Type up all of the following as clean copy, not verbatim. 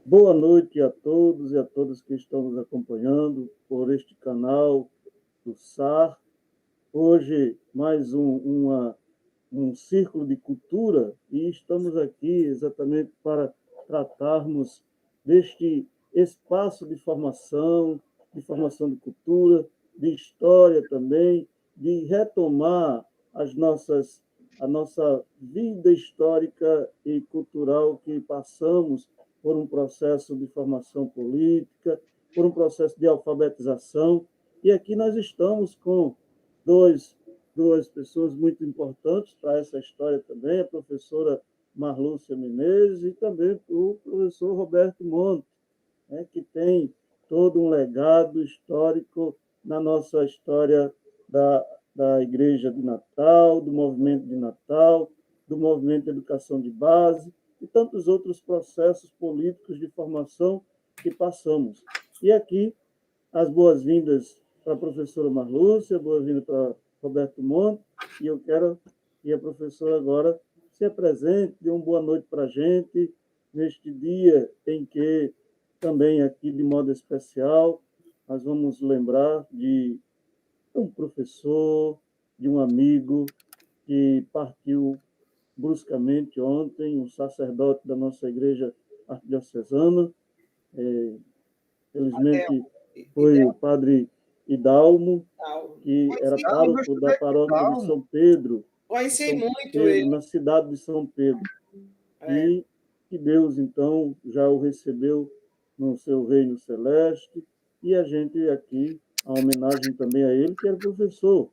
Boa noite a todos e a todas que estão nos acompanhando por este canal do SAR. Hoje, mais um círculo de cultura e estamos aqui exatamente para tratarmos deste espaço de formação de cultura, de história também, de retomar a nossa vida histórica e cultural que passamos por um processo de formação política, por um processo de alfabetização. E aqui nós estamos com duas pessoas muito importantes para essa história também, a professora Marlúcia Menezes e também o professor Roberto Monte, né, que tem todo um legado histórico na nossa história da Igreja de Natal, do movimento de Natal, do movimento de educação de base e tantos outros processos políticos de formação que passamos. E aqui, as boas-vindas para a professora Marlúcia, boas-vindas para Roberto Monte, e eu quero que a professora agora se apresente, dê uma boa noite para a gente, neste dia em que, também aqui de modo especial, nós vamos lembrar de um professor, de um amigo que partiu bruscamente ontem, um sacerdote da nossa igreja arquidiocesana, felizmente foi o padre Hidalmo, que era pároco da paróquia de São Pedro, Conheci muito Pedro, ele. na cidade de São Pedro. E que Deus, então, já o recebeu no seu reino celeste. E a gente aqui, a homenagem também a ele, que era professor.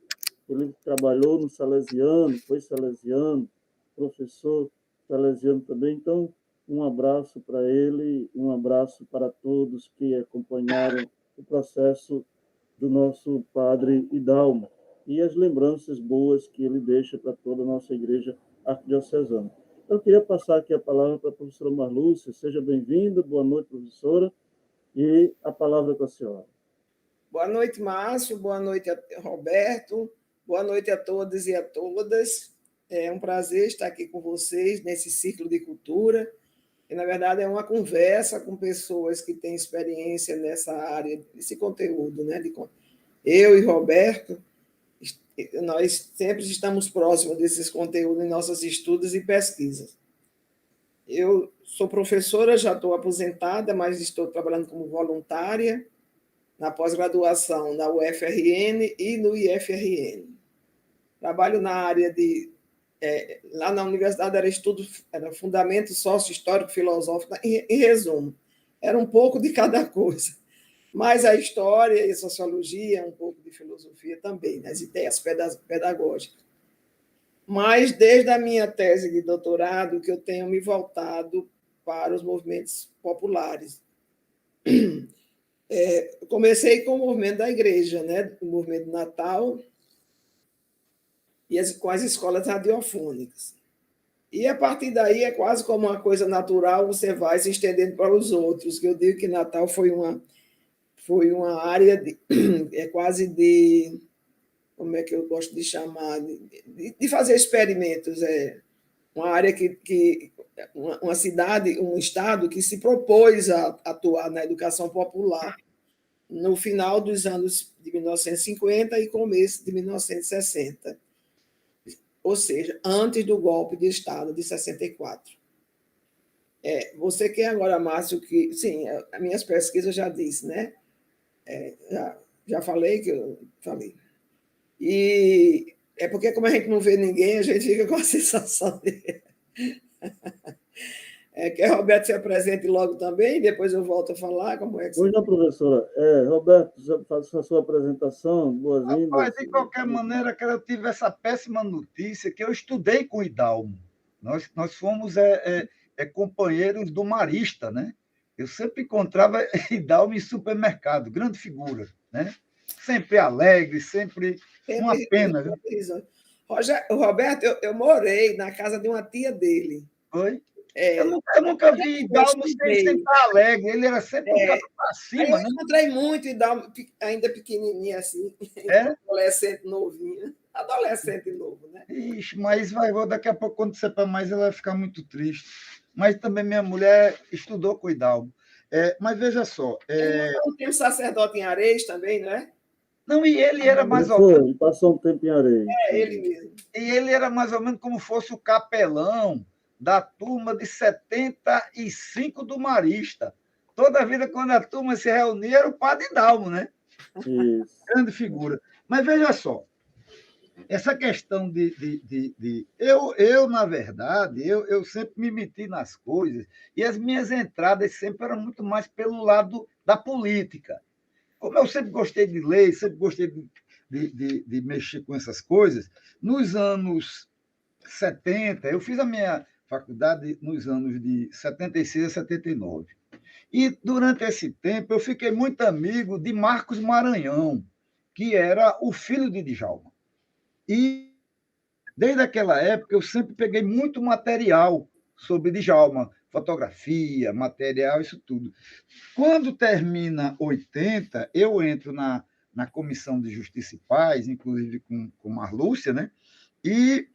Ele trabalhou no Salesiano, foi salesiano, professor salesiano também. Então, um abraço para ele, um abraço para todos que acompanharam o processo do nosso padre Hidalgo e as lembranças boas que ele deixa para toda a nossa igreja arquidiocesana. Eu queria passar aqui a palavra para a professora Marlúcia. Seja bem-vinda, boa noite, professora, e a palavra é com a senhora. Boa noite, Márcio, boa noite, Roberto, boa noite a todos e a todas. É um prazer estar aqui com vocês nesse ciclo de cultura, que na verdade é uma conversa com pessoas que têm experiência nessa área, nesse conteúdo, né? Eu e Roberto, nós sempre estamos próximos desses conteúdos em nossos estudos e pesquisas. Eu sou professora, já estou aposentada, mas estou trabalhando como voluntária na pós-graduação na UFRN e no IFRN. Trabalho na área de... lá na universidade era fundamento sócio-histórico filosófico, em resumo. Era um pouco de cada coisa. Mas a história e a sociologia, um pouco de filosofia também, nas ideias pedagógicas. Mas desde a minha tese de doutorado que eu tenho me voltado para os movimentos populares. Comecei com o movimento da igreja, né? O movimento do Natal e com as escolas radiofônicas. E a partir daí é quase como uma coisa natural, você vai se estendendo para os outros, que eu digo que Natal foi uma área quase de, como é que eu gosto de chamar, de fazer experimentos, uma área uma cidade, um estado que se propôs a atuar na educação popular no final dos anos de 1950 e começo de 1960, ou seja, antes do golpe de Estado de 64. Você quer agora, Márcio, que... Sim, as minhas pesquisas já disse, né? Já falei que eu falei. E é porque, como a gente não vê ninguém, a gente fica com a sensação de... Quer Roberto se apresente logo também, depois eu volto a falar como é que Pois não, professora. Roberto, já faça a sua apresentação, boas-vindas. Rapaz, de qualquer maneira, que eu tive essa péssima notícia que eu estudei com o Hidalgo. Nós fomos companheiros do Marista, né? Eu sempre encontrava Hidalgo em supermercado, grande figura, né? Sempre alegre, sempre uma pena. Roberto, eu morei na casa de uma tia dele. Foi? Eu nunca vi Hidalgo sem estar alegre. Ele era sempre um cara para cima, né? Eu encontrei muito Hidalgo, ainda pequenininho assim, adolescente novinho. Adolescente novo, né? Ixi, mas daqui a pouco, quando você para mais, ela vai ficar muito triste. Mas também minha mulher estudou com Hidalgo. Mas veja só. Tem um sacerdote em Areis também, não é? Não, e ele era mais ou menos. Ele passou um tempo em Areia. Ele mesmo. E ele era mais ou menos como fosse o capelão da turma de 75 do Marista. Toda a vida, quando a turma se reunia, era o padre Hidalgo, né? Isso. Grande figura. Mas veja só, essa questão na verdade, eu sempre me meti nas coisas, e as minhas entradas sempre eram muito mais pelo lado da política. Como eu sempre gostei de ler, sempre gostei de mexer com essas coisas, nos anos 70, eu fiz a minha faculdade nos anos de 76 a 79. E durante esse tempo eu fiquei muito amigo de Marcos Maranhão, que era o filho de Djalma. E desde aquela época eu sempre peguei muito material sobre Djalma, fotografia, material, isso tudo. Quando termina 80, eu entro na Comissão de Justiça e Paz, inclusive com Marlúcia, né? E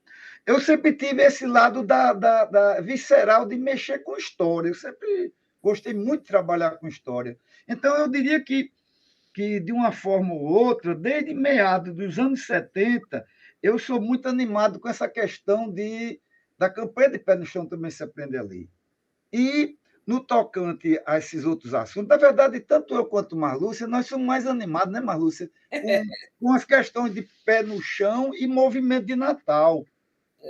eu sempre tive esse lado da visceral de mexer com história. Eu sempre gostei muito de trabalhar com história. Então, eu diria que de uma forma ou outra, desde meados dos anos 70, eu sou muito animado com essa questão da campanha de pé no chão também se aprende ali. E, no tocante a esses outros assuntos, na verdade, tanto eu quanto Marlúcia, nós somos mais animados, né, Marlúcia? Com as questões de pé no chão e movimento de Natal.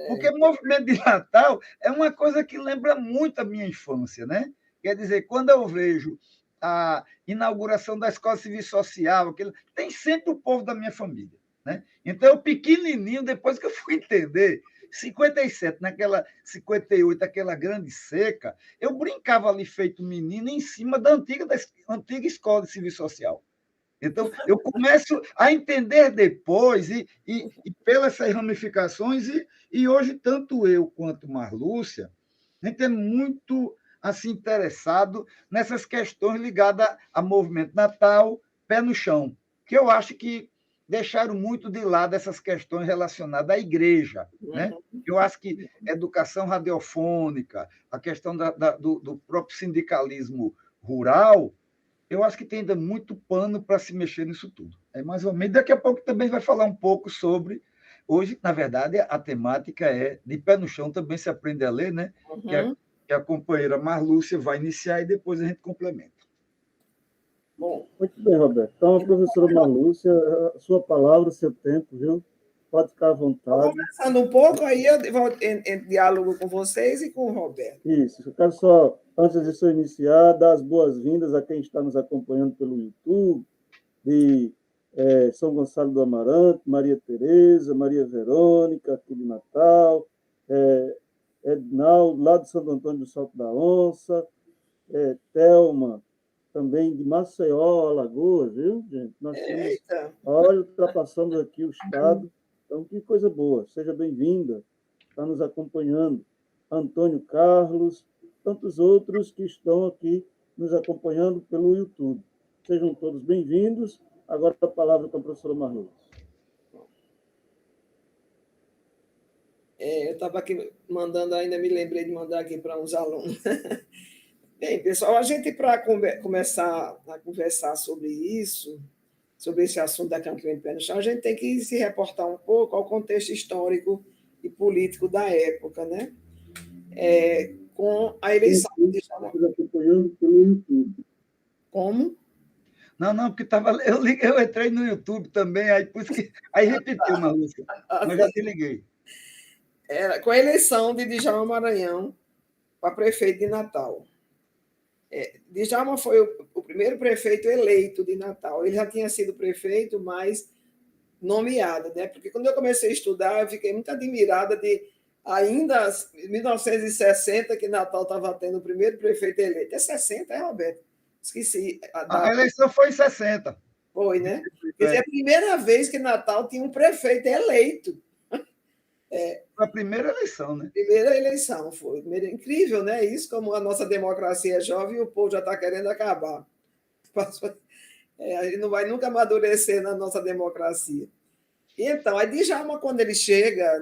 Porque movimento de Natal é uma coisa que lembra muito a minha infância, né? Quer dizer, quando eu vejo a inauguração da Escola Civil Social, tem sempre o povo da minha família, né? Então, eu pequenininho, depois que eu fui entender, 57, 58, aquela grande seca, eu brincava ali feito menino em cima da antiga Escola de Civil Social. Então, eu começo a entender depois, e pelas ramificações, e hoje, tanto eu quanto Marlúcia, a gente é muito assim, interessado nessas questões ligadas a movimento Natal, pé no chão, que eu acho que deixaram muito de lado essas questões relacionadas à igreja. Né? Eu acho que educação radiofônica, a questão do próprio sindicalismo rural, eu acho que tem ainda muito pano para se mexer nisso tudo. É mais ou menos. Daqui a pouco também vai falar um pouco sobre. Hoje, na verdade, a temática é de pé no chão, também se aprende a ler, né? Que a companheira Marlúcia vai iniciar e depois a gente complementa. Bom. Muito bem, Roberto. Então, a professora Marlúcia, a sua palavra, o seu tempo, viu? Pode ficar à vontade. Conversando um pouco, aí eu vou em diálogo com vocês e com o Roberto. Isso. Eu quero só, antes de eu iniciar, dar as boas-vindas a quem está nos acompanhando pelo YouTube, de São Gonçalo do Amarante, Maria Tereza, Maria Verônica, aqui de Natal, Ednaldo, lá de Santo Antônio do Salto da Onça, Thelma, também de Maceió, Alagoas, viu, gente? Nós temos, Eita. olha, ultrapassamos aqui o estado, então que coisa boa, seja bem-vinda, está nos acompanhando. Antônio Carlos, tantos outros que estão aqui nos acompanhando pelo YouTube. Sejam todos bem-vindos. Agora a palavra com a professora Marluz. Eu estava aqui mandando, ainda me lembrei de mandar aqui para uns alunos. Bem, pessoal, a gente, para começar a conversar sobre isso, sobre esse assunto da campanha de pé no chão, a gente tem que se reportar um pouco ao contexto histórico e político da época, né? Com a eleição de Djalma. Acompanhando pelo YouTube. Como? Não, porque eu entrei no YouTube também, aí repetiu uma música, mas já te liguei. Com a eleição de Djalma Maranhão para prefeito de Natal. Djalma foi o primeiro prefeito eleito de Natal. Ele já tinha sido prefeito, mas nomeado, né? Porque quando eu comecei a estudar, eu fiquei muito admirada de, ainda em 1960, que Natal estava tendo o primeiro prefeito eleito. É 60, Roberto? Esqueci a data. A eleição foi em 60. Foi, né? Quer dizer, é a primeira vez que Natal tinha um prefeito eleito. Foi a primeira eleição, né? Primeira eleição, foi. Incrível, né? Isso, como a nossa democracia é jovem e o povo já está querendo acabar. A gente não vai nunca amadurecer na nossa democracia. Então, a Djalma, quando ele chega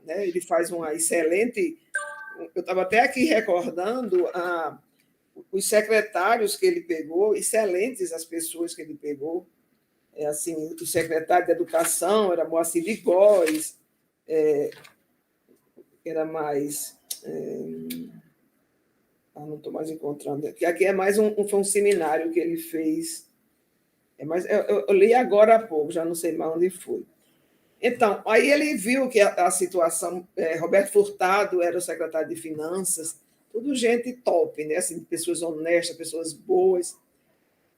né, ele faz uma excelente. Eu estava até aqui recordando os secretários que ele pegou, excelentes as pessoas que ele pegou. Assim, o secretário de Educação era Moacir de Góes, era mais. Não estou mais encontrando. Aqui é mais foi um seminário que ele fez. Eu li agora há pouco, já não sei mais onde foi. Então, aí ele viu que a situação. Roberto Furtado era o secretário de Finanças, tudo gente top, né? Assim, pessoas honestas, pessoas boas,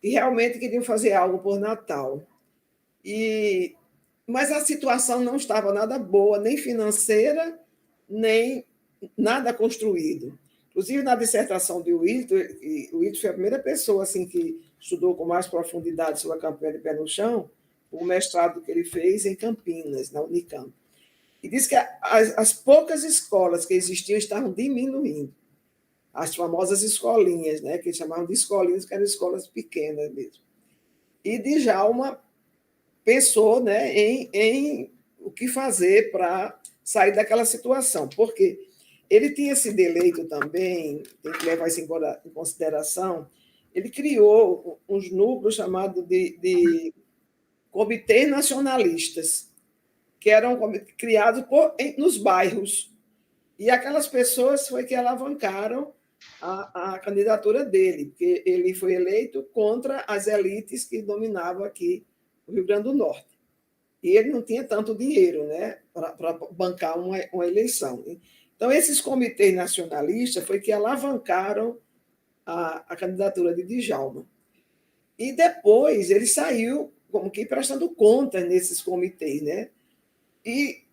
e realmente queriam fazer algo por Natal. Mas a situação não estava nada boa, nem financeira, nem nada construído. Inclusive, na dissertação de Wilton, o Wilton foi a primeira pessoa assim, que estudou com mais profundidade sobre a campanha de pé no chão, o mestrado que ele fez em Campinas, na Unicamp. E disse que as poucas escolas que existiam estavam diminuindo. As famosas escolinhas, né, que eles chamavam de escolinhas, que eram escolas pequenas mesmo. E Djalma pensou, né, em o que fazer para sair daquela situação, porque ele tinha sido eleito também, tem que levar isso em consideração, ele criou uns núcleos chamados de comitês nacionalistas, que eram criados nos bairros. E aquelas pessoas foi que alavancaram a candidatura dele, porque ele foi eleito contra as elites que dominavam aqui o Rio Grande do Norte. E ele não tinha tanto dinheiro, né, para bancar uma eleição. Então, esses comitês nacionalistas foi que alavancaram a candidatura de Djalma. E depois ele saiu como que prestando contas nesses comitês, né? E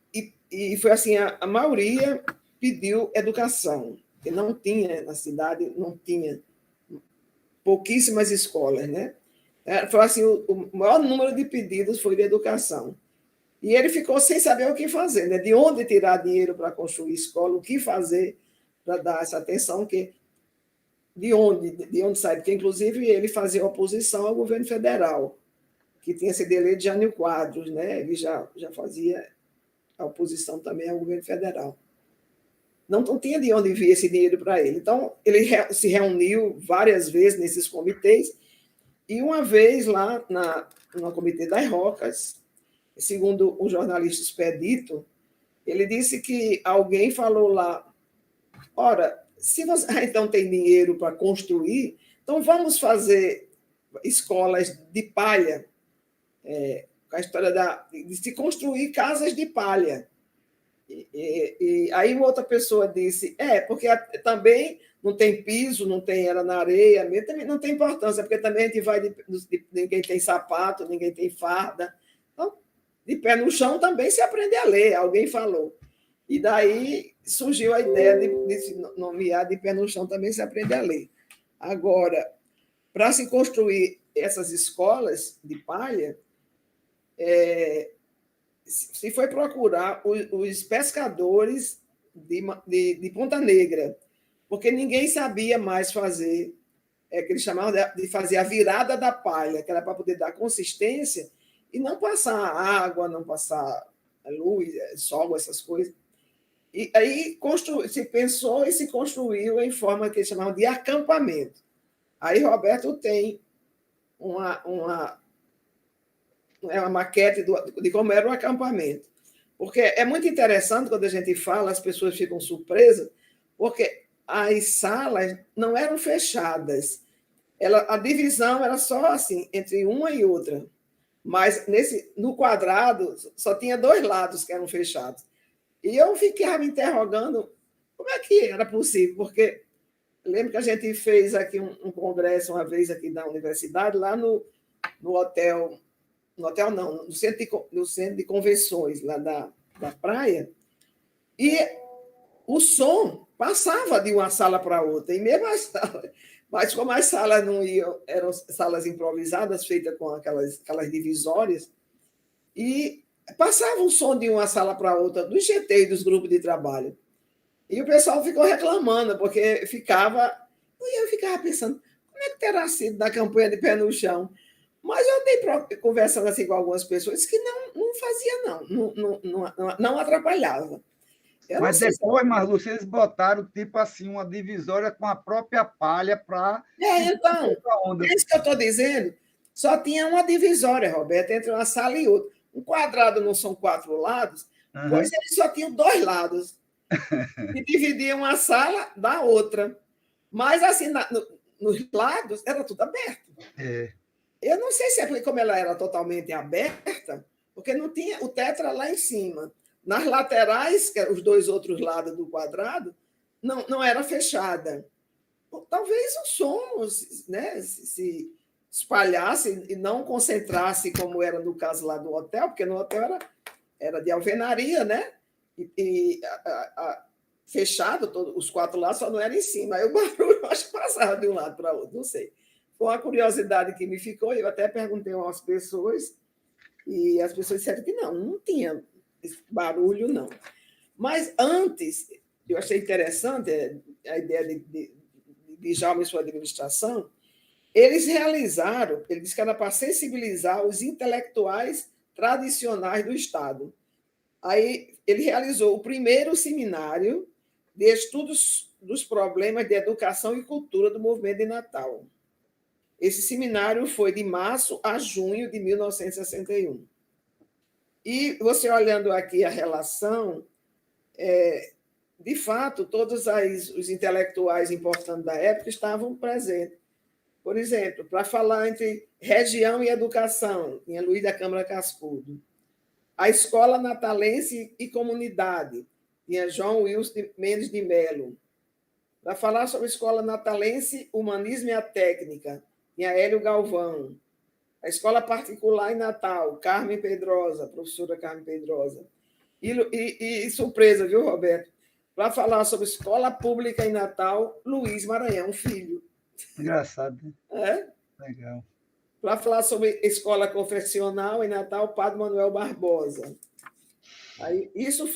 foi assim, a maioria pediu educação, que não tinha na cidade, não tinha pouquíssimas escolas, né? Foi assim, o maior número de pedidos foi de educação. E ele ficou sem saber o que fazer, né? De onde tirar dinheiro para construir escola, o que fazer para dar essa atenção, de onde sai, porque inclusive ele fazia oposição ao governo federal, que tinha sido eleito Jânio Quadros, né? Ele já fazia a oposição também ao governo federal. Não tinha de onde vir esse dinheiro para ele. Então, ele se reuniu várias vezes nesses comitês, e uma vez lá no Comitê das Rocas, segundo o jornalista Expedito, ele disse que alguém falou lá, ora, se você então tem dinheiro para construir, então vamos fazer escolas de palha, com a história de se construir casas de palha. E aí outra pessoa disse, porque também não tem piso, não tem era na areia, mesmo, também não tem importância, porque também a gente vai ninguém tem sapato, ninguém tem farda. Então, de pé no chão também se aprende a ler, alguém falou. E daí surgiu a ideia de se nomear de pé no chão também se aprende a ler. Agora, para se construir essas escolas de palha, se foi procurar os pescadores de Ponta Negra, porque ninguém sabia mais fazer, que eles chamavam de fazer a virada da palha, que era para poder dar consistência e não passar água, não passar luz, sol, essas coisas. E aí se pensou e se construiu em forma que eles chamavam de acampamento. Aí Roberto tem uma maquete de como era o acampamento. Porque é muito interessante quando a gente fala, as pessoas ficam surpresas, porque as salas não eram fechadas. A divisão era só assim, entre uma e outra. Mas no quadrado só tinha 2 lados que eram fechados. E eu ficava me interrogando como é que era possível, porque lembro que a gente fez aqui um congresso uma vez aqui na universidade, lá no hotel. No hotel não, no centro de convenções lá da praia, e o som passava de uma sala para outra, e mesmo as salas, mas como as salas não iam, eram salas improvisadas, feitas com aquelas divisórias, e passava o som de uma sala para outra, dos GT e dos grupos de trabalho. E o pessoal ficou reclamando, porque e eu ficava pensando, como é que terá sido da campanha de pé no chão? Mas eu andei conversando assim com algumas pessoas que não fazia, não atrapalhava. Mas depois, Marlu, eles botaram tipo assim, uma divisória com a própria palha para. Então, é isso que eu estou dizendo. Só tinha uma divisória, Roberto, entre uma sala e outra. Um quadrado não são 4 lados, pois eles só tinham 2 lados. E dividiam uma sala da outra. Mas, assim, nos lados, era tudo aberto. Eu não sei se é porque, como ela era totalmente aberta, porque não tinha o teto era lá em cima. Nas laterais, que eram os 2 outros lados do quadrado, não era fechada. Talvez o som, né, se espalhasse e não concentrasse, como era no caso lá do hotel, porque no hotel era de alvenaria, né? Fechado, os 4 lados, só não era em cima. Aí o barulho, acho que passava de um lado para o outro, não sei. Foi uma curiosidade que me ficou, eu até perguntei a umas pessoas, e as pessoas disseram que não tinha esse barulho, não. Mas antes, eu achei interessante a ideia de Jaume e sua administração, eles realizaram, ele disse que era para sensibilizar os intelectuais tradicionais do Estado. Aí ele realizou o primeiro seminário de estudos dos problemas de educação e cultura do movimento de Natal. Esse seminário foi de março a junho de 1961. E você olhando aqui a relação, de fato, todos os intelectuais importantes da época estavam presentes. Por exemplo, para falar entre região e educação, tinha Luiz da Câmara Cascudo. A Escola Natalense e Comunidade, tinha João Wilson Mendes de Melo. Para falar sobre a Escola Natalense, Humanismo e a Técnica, tinha Hélio Galvão. A Escola Particular em Natal, Carmen Pedrosa, professora Carmen Pedrosa. E surpresa, viu, Roberto? Para falar sobre Escola Pública em Natal, Luiz Maranhão, filho. Engraçado, né? Legal. Para falar sobre Escola Confessional em Natal, Padre Manuel Barbosa. Aí, isso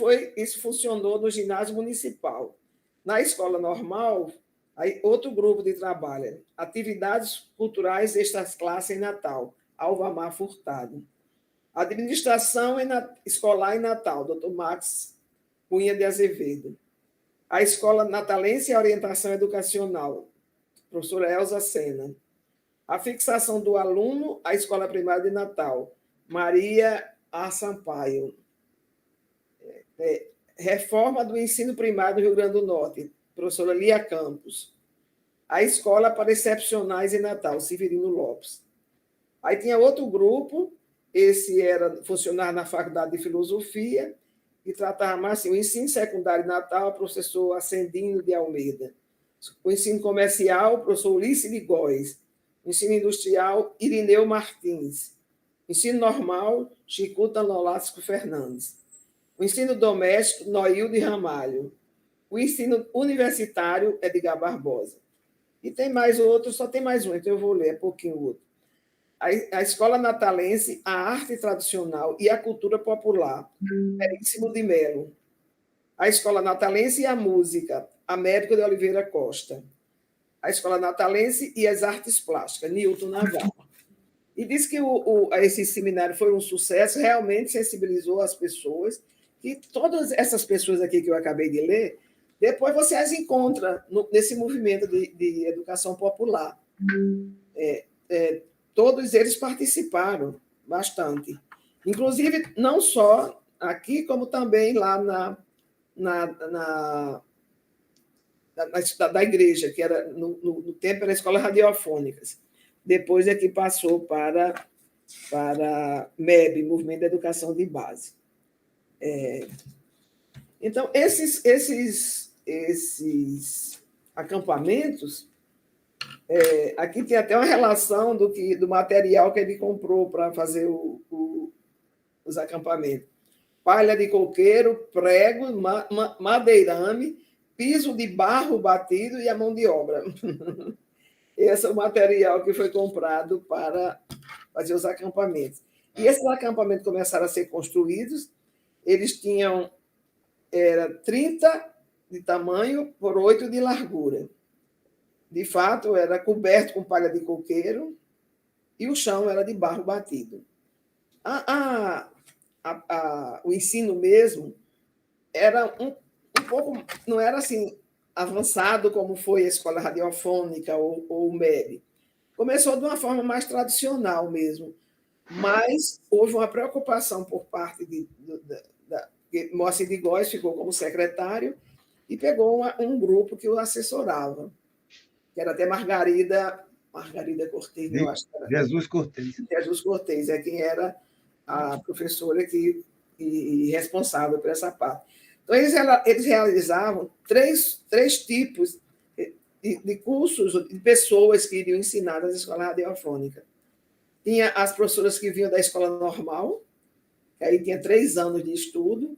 funcionou no ginásio municipal. Na escola normal, aí, outro grupo de trabalho, atividades culturais extras classe em Natal, Alvamar Furtado. Administração escolar em Natal, Dr. Max Cunha de Azevedo. A Escola Natalense e Orientação Educacional, professora Elza Sena. A fixação do aluno à Escola Primária de Natal, Maria A. Sampaio. Reforma do ensino primário do Rio Grande do Norte, professora Lia Campos. A Escola para Excepcionais em Natal, Severino Lopes. Aí tinha outro grupo, esse era funcionário na Faculdade de Filosofia, que tratava mais assim, o ensino secundário Natal, professor Ascendino de Almeida. O ensino comercial, professor Ulisses de Góes. O ensino industrial, Irineu Martins. O ensino normal, Chicuta Nolasco Fernandes. O ensino doméstico, Noilde Ramalho. O ensino universitário, Edgar Barbosa. E tem mais outro, só tem mais um, então eu vou ler um pouquinho o outro. A Escola Natalense, a Arte Tradicional e a Cultura Popular, Veríssimo de Melo. A Escola Natalense e a Música, Américo de Oliveira Costa. A Escola Natalense e as Artes Plásticas, Nilton Navarro. E diz que esse seminário foi um sucesso, realmente sensibilizou as pessoas, e todas essas pessoas aqui que eu acabei de ler, depois você as encontra nesse movimento de educação popular. Todos eles participaram bastante. Inclusive, não só aqui, como também lá da igreja, que era no tempo era a Escola Radiofônicas. Depois é que passou para MEB, Movimento de Educação de Base. Então, esses acampamentos, aqui tem até uma relação do material que ele comprou para fazer os acampamentos. Palha de coqueiro, prego, madeirame, piso de barro batido e a mão de obra. Esse é o material que foi comprado para fazer os acampamentos. E esses acampamentos começaram a ser construídos, eles tinham 30 de tamanho por 8 de largura. De fato, era coberto com palha de coqueiro e o chão era de barro batido. O ensino mesmo era um pouco, não era assim avançado como foi a escola radiofônica ou o MEB. Começou de uma forma mais tradicional mesmo, mas houve uma preocupação por parte Moacir de Góes ficou como secretário e pegou um grupo que o assessorava, que era até Margarida Cortez, eu acho que era. Jesus Cortez. Jesus Cortez é quem era a professora e responsável por essa parte. Então, eles realizavam três tipos de cursos, de pessoas que iriam ensinar nas escolas radiofônicas. Tinha as professoras que vinham da escola normal, que aí tinha 3 anos de estudo.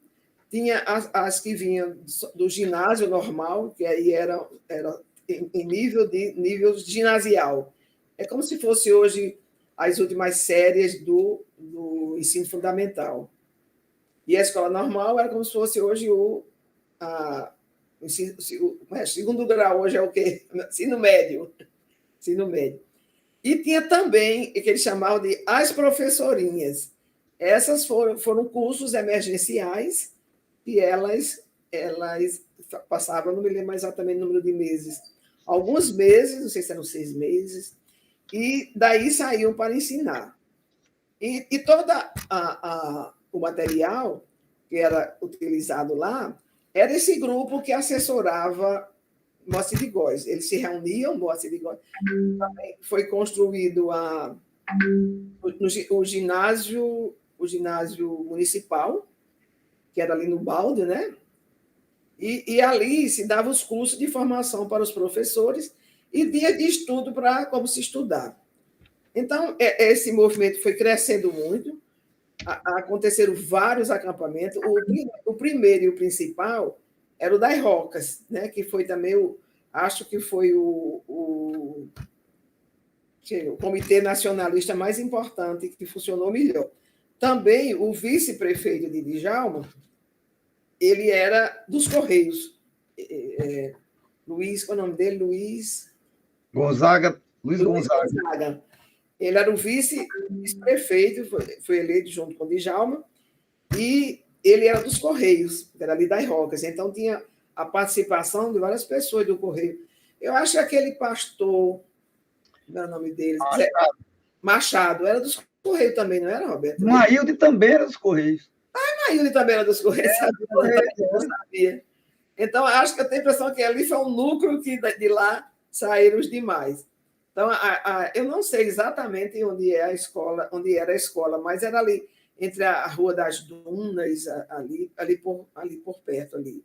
Tinha as que vinham do ginásio normal, que aí era em nível ginasial. É como se fosse hoje as últimas séries do ensino fundamental. E a escola normal era como se fosse hoje o segundo grau, hoje é o quê? Ensino médio. E tinha também o que eles chamavam de as professorinhas. Essas foram cursos emergenciais e elas passavam, não me lembro exatamente o número de meses, alguns meses, não sei se eram 6 meses, e daí saíam para ensinar. E todo o material que era utilizado lá era esse grupo que assessorava Moacir de Góes. Eles se reuniam, Moacir de Góes. Foi construído o ginásio municipal, que era ali no Balde, né? E ali se dava os cursos de formação para os professores e dia de estudo para como se estudar. Então, esse movimento foi crescendo muito, aconteceram vários acampamentos. O primeiro e o principal era o das Rocas, né? Que foi também, acho que foi o comitê nacionalista mais importante, que funcionou melhor. Também o vice-prefeito de Djalma, ele era dos Correios. Luiz, qual é o nome dele? Luiz Gonzaga. Ele era o vice-prefeito, foi eleito junto com o Djalma, e ele era dos Correios, era ali das Rocas. Então, tinha a participação de várias pessoas do Correio. Eu acho que aquele pastor, não é o nome dele? Machado, era dos Correios também, não era, Roberto? Maílde também era dos Correios. Maílde também era dos Correios, eu sabia. Então, acho que eu tenho a impressão que ali foi um núcleo que de lá saíram os demais. Então, eu não sei exatamente onde era a escola, mas era ali. entre a Rua das Dunas, ali por perto. Ali.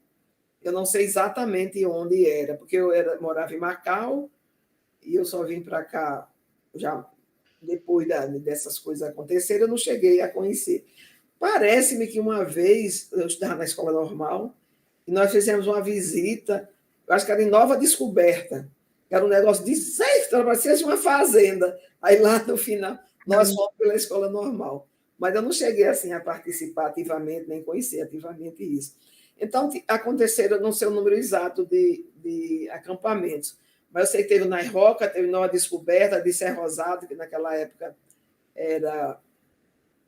Eu não sei exatamente onde era, porque morava em Macau e eu só vim para cá já depois dessas coisas acontecerem, eu não cheguei a conhecer. Parece-me que uma vez eu estava na escola normal e nós fizemos uma visita, eu acho que era em Nova Descoberta, era um negócio de certo, parecia uma fazenda. Aí lá no final, nós fomos pela escola normal. Mas eu não cheguei assim a participar ativamente, nem conhecer ativamente isso. Então, aconteceram, não sei o número exato de acampamentos, mas eu sei que teve na Roca, teve Nova Descoberta, de Serra Rosada, que naquela época era.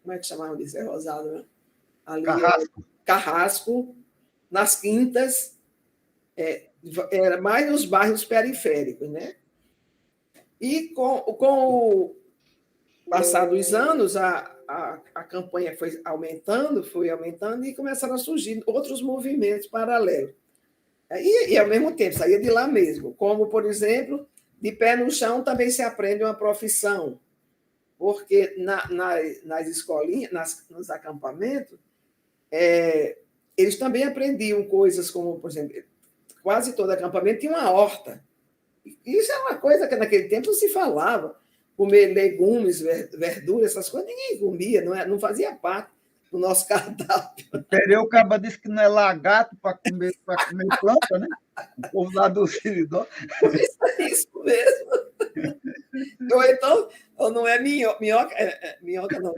Como é que chamavam de Serra Rosada? Né? Ali Carrasco, nas Quintas, era mais nos bairros periféricos, né? E com o passar dos anos, a campanha foi aumentando, e começaram a surgir outros movimentos paralelos. E ao mesmo tempo, saía de lá mesmo. Como, por exemplo, de pé no chão também se aprende uma profissão, porque nas escolinhas, nos acampamentos, eles também aprendiam coisas como, por exemplo, quase todo acampamento tinha uma horta. Isso é uma coisa que naquele tempo não se falava. Comer legumes, verduras, essas coisas, ninguém comia, não fazia parte do nosso cardápio. O Caba disse que não é lagarto para comer planta, né? O povo lá do Siridó. É isso mesmo. Ou então, ou não é minhoca, minhoca não,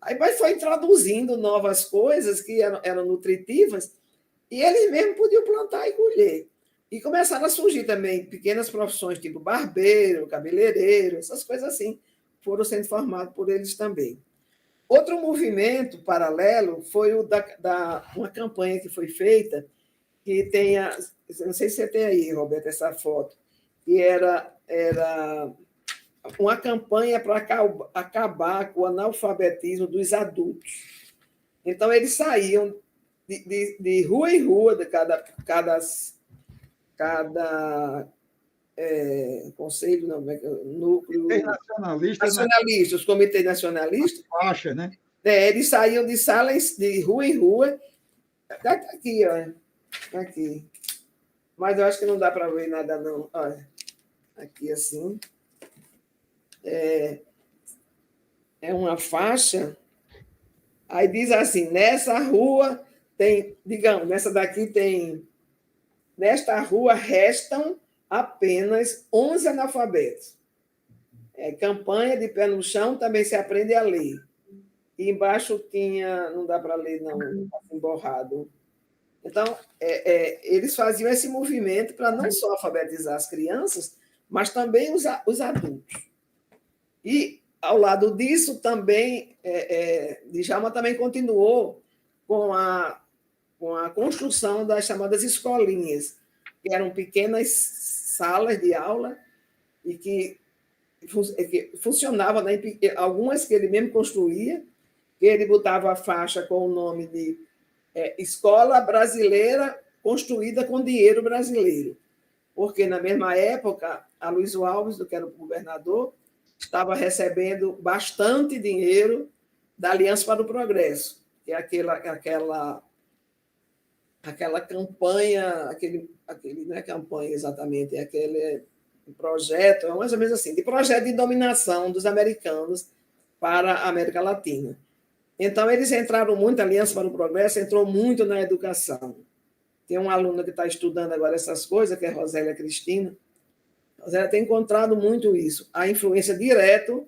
aí foi introduzindo novas coisas que eram nutritivas e eles mesmos podiam plantar e colher. E começaram a surgir também pequenas profissões, tipo barbeiro, cabeleireiro, essas coisas assim, foram sendo formadas por eles também. Outro movimento paralelo foi uma campanha que foi feita, que tem não sei se você tem aí, Roberto, essa foto, que era uma campanha para acabar com o analfabetismo dos adultos. Então, eles saíam de rua em rua, de cada conselho, não, núcleo nacionalista, os comitês nacionalistas, faixa, né? Eles saíam de salas de rua em rua. Está aqui, olha. Aqui. Mas eu acho que não dá para ver nada, não. Olha. Aqui, assim. É uma faixa. Aí diz assim: nessa rua tem, digamos, nessa daqui tem. Nesta rua restam apenas 11 analfabetos. Campanha de pé no chão também se aprende a ler. E embaixo tinha, não dá para ler, não, assim, borrado. Então, eles faziam esse movimento para não só alfabetizar as crianças, mas também os adultos. E, ao lado disso, também, Djalma também continuou com a construção das chamadas escolinhas, que eram pequenas salas de aula e que funcionavam, né, algumas que ele mesmo construía, que ele botava a faixa com o nome de Escola Brasileira Construída com Dinheiro Brasileiro, porque na mesma época, a Luiz Alves, que era o governador, estava recebendo bastante dinheiro da Aliança para o Progresso, que é aquela campanha, não é campanha exatamente, é aquele projeto, é mais ou menos assim, de projeto de dominação dos americanos para a América Latina. Então, eles entraram muito, a Aliança para o Progresso entrou muito na educação. Tem uma aluna que está estudando agora essas coisas, que é Rosélia Cristina. Rosélia tem encontrado muito isso, a influência direta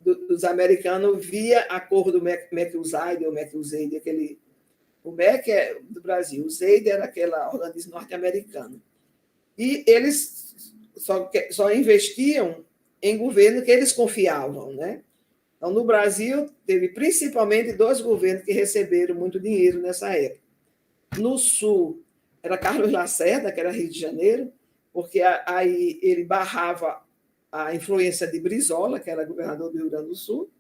dos americanos via acordo MEC-USAID ou MEC-USAID, o MEC é do Brasil, o ZEID era aquela organismo norte-americano. E eles só investiam em governo que eles confiavam, né? Então, no Brasil, teve principalmente 2 governos que receberam muito dinheiro nessa época. No Sul, era Carlos Lacerda, que era Rio de Janeiro, porque aí ele barrava a influência de Brizola, que era governador do Rio Grande do Sul,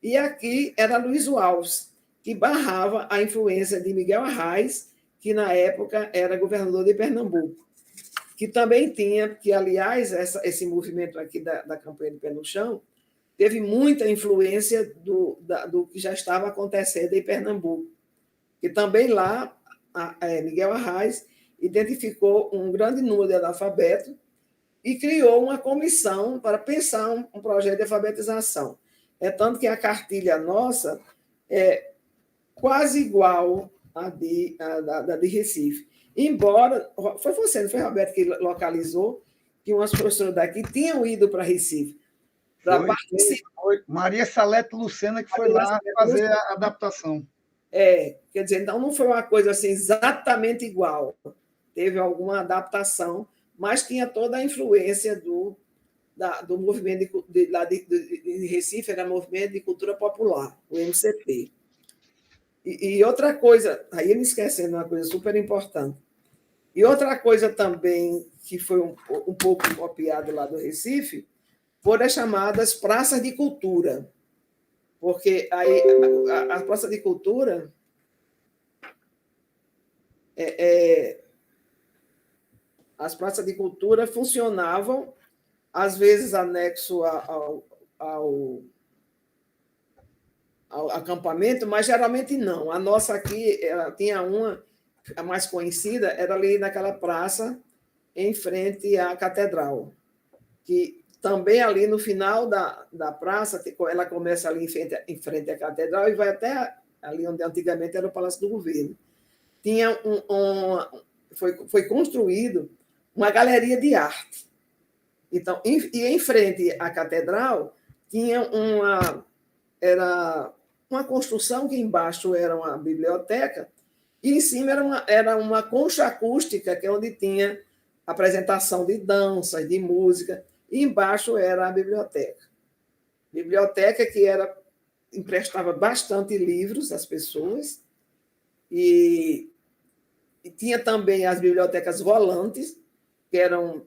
e aqui era Luiz Alves, que barrava a influência de Miguel Arraes, que na época era governador de Pernambuco, que também tinha, que aliás, esse movimento aqui da campanha de Pé no Chão, teve muita influência do que já estava acontecendo em Pernambuco. E também lá, Miguel Arraes identificou um grande número de analfabetos e criou uma comissão para pensar um projeto de alfabetização. É tanto que a cartilha nossa é quase igual à de Recife. Embora, foi você, não foi, Roberto, que localizou que umas professoras daqui tinham ido para Recife para participar. Foi Maria Salete Lucena que foi lá fazer a adaptação. Quer dizer, então não foi uma coisa assim exatamente igual. Teve alguma adaptação, mas tinha toda a influência do movimento de Recife, era movimento de cultura popular, o MCP. E outra coisa, aí me esquecendo uma coisa super importante. E outra coisa também que foi um pouco copiado lá do Recife foram as chamadas praças de cultura. Porque aí a praça de cultura as praças de cultura funcionavam, às vezes, anexo ao acampamento, mas geralmente não. A nossa aqui tinha uma, a mais conhecida, era ali naquela praça, em frente à catedral, que também ali no final da praça, ela começa ali em frente à catedral e vai até ali onde antigamente era o Palácio do Governo. Tinha foi construído uma galeria de arte. Então, e em frente à catedral tinha era uma construção que embaixo era uma biblioteca e em cima era uma concha acústica, que é onde tinha apresentação de danças, de música, e embaixo era a biblioteca. Biblioteca que emprestava bastante livros às pessoas e tinha também as bibliotecas volantes, que eram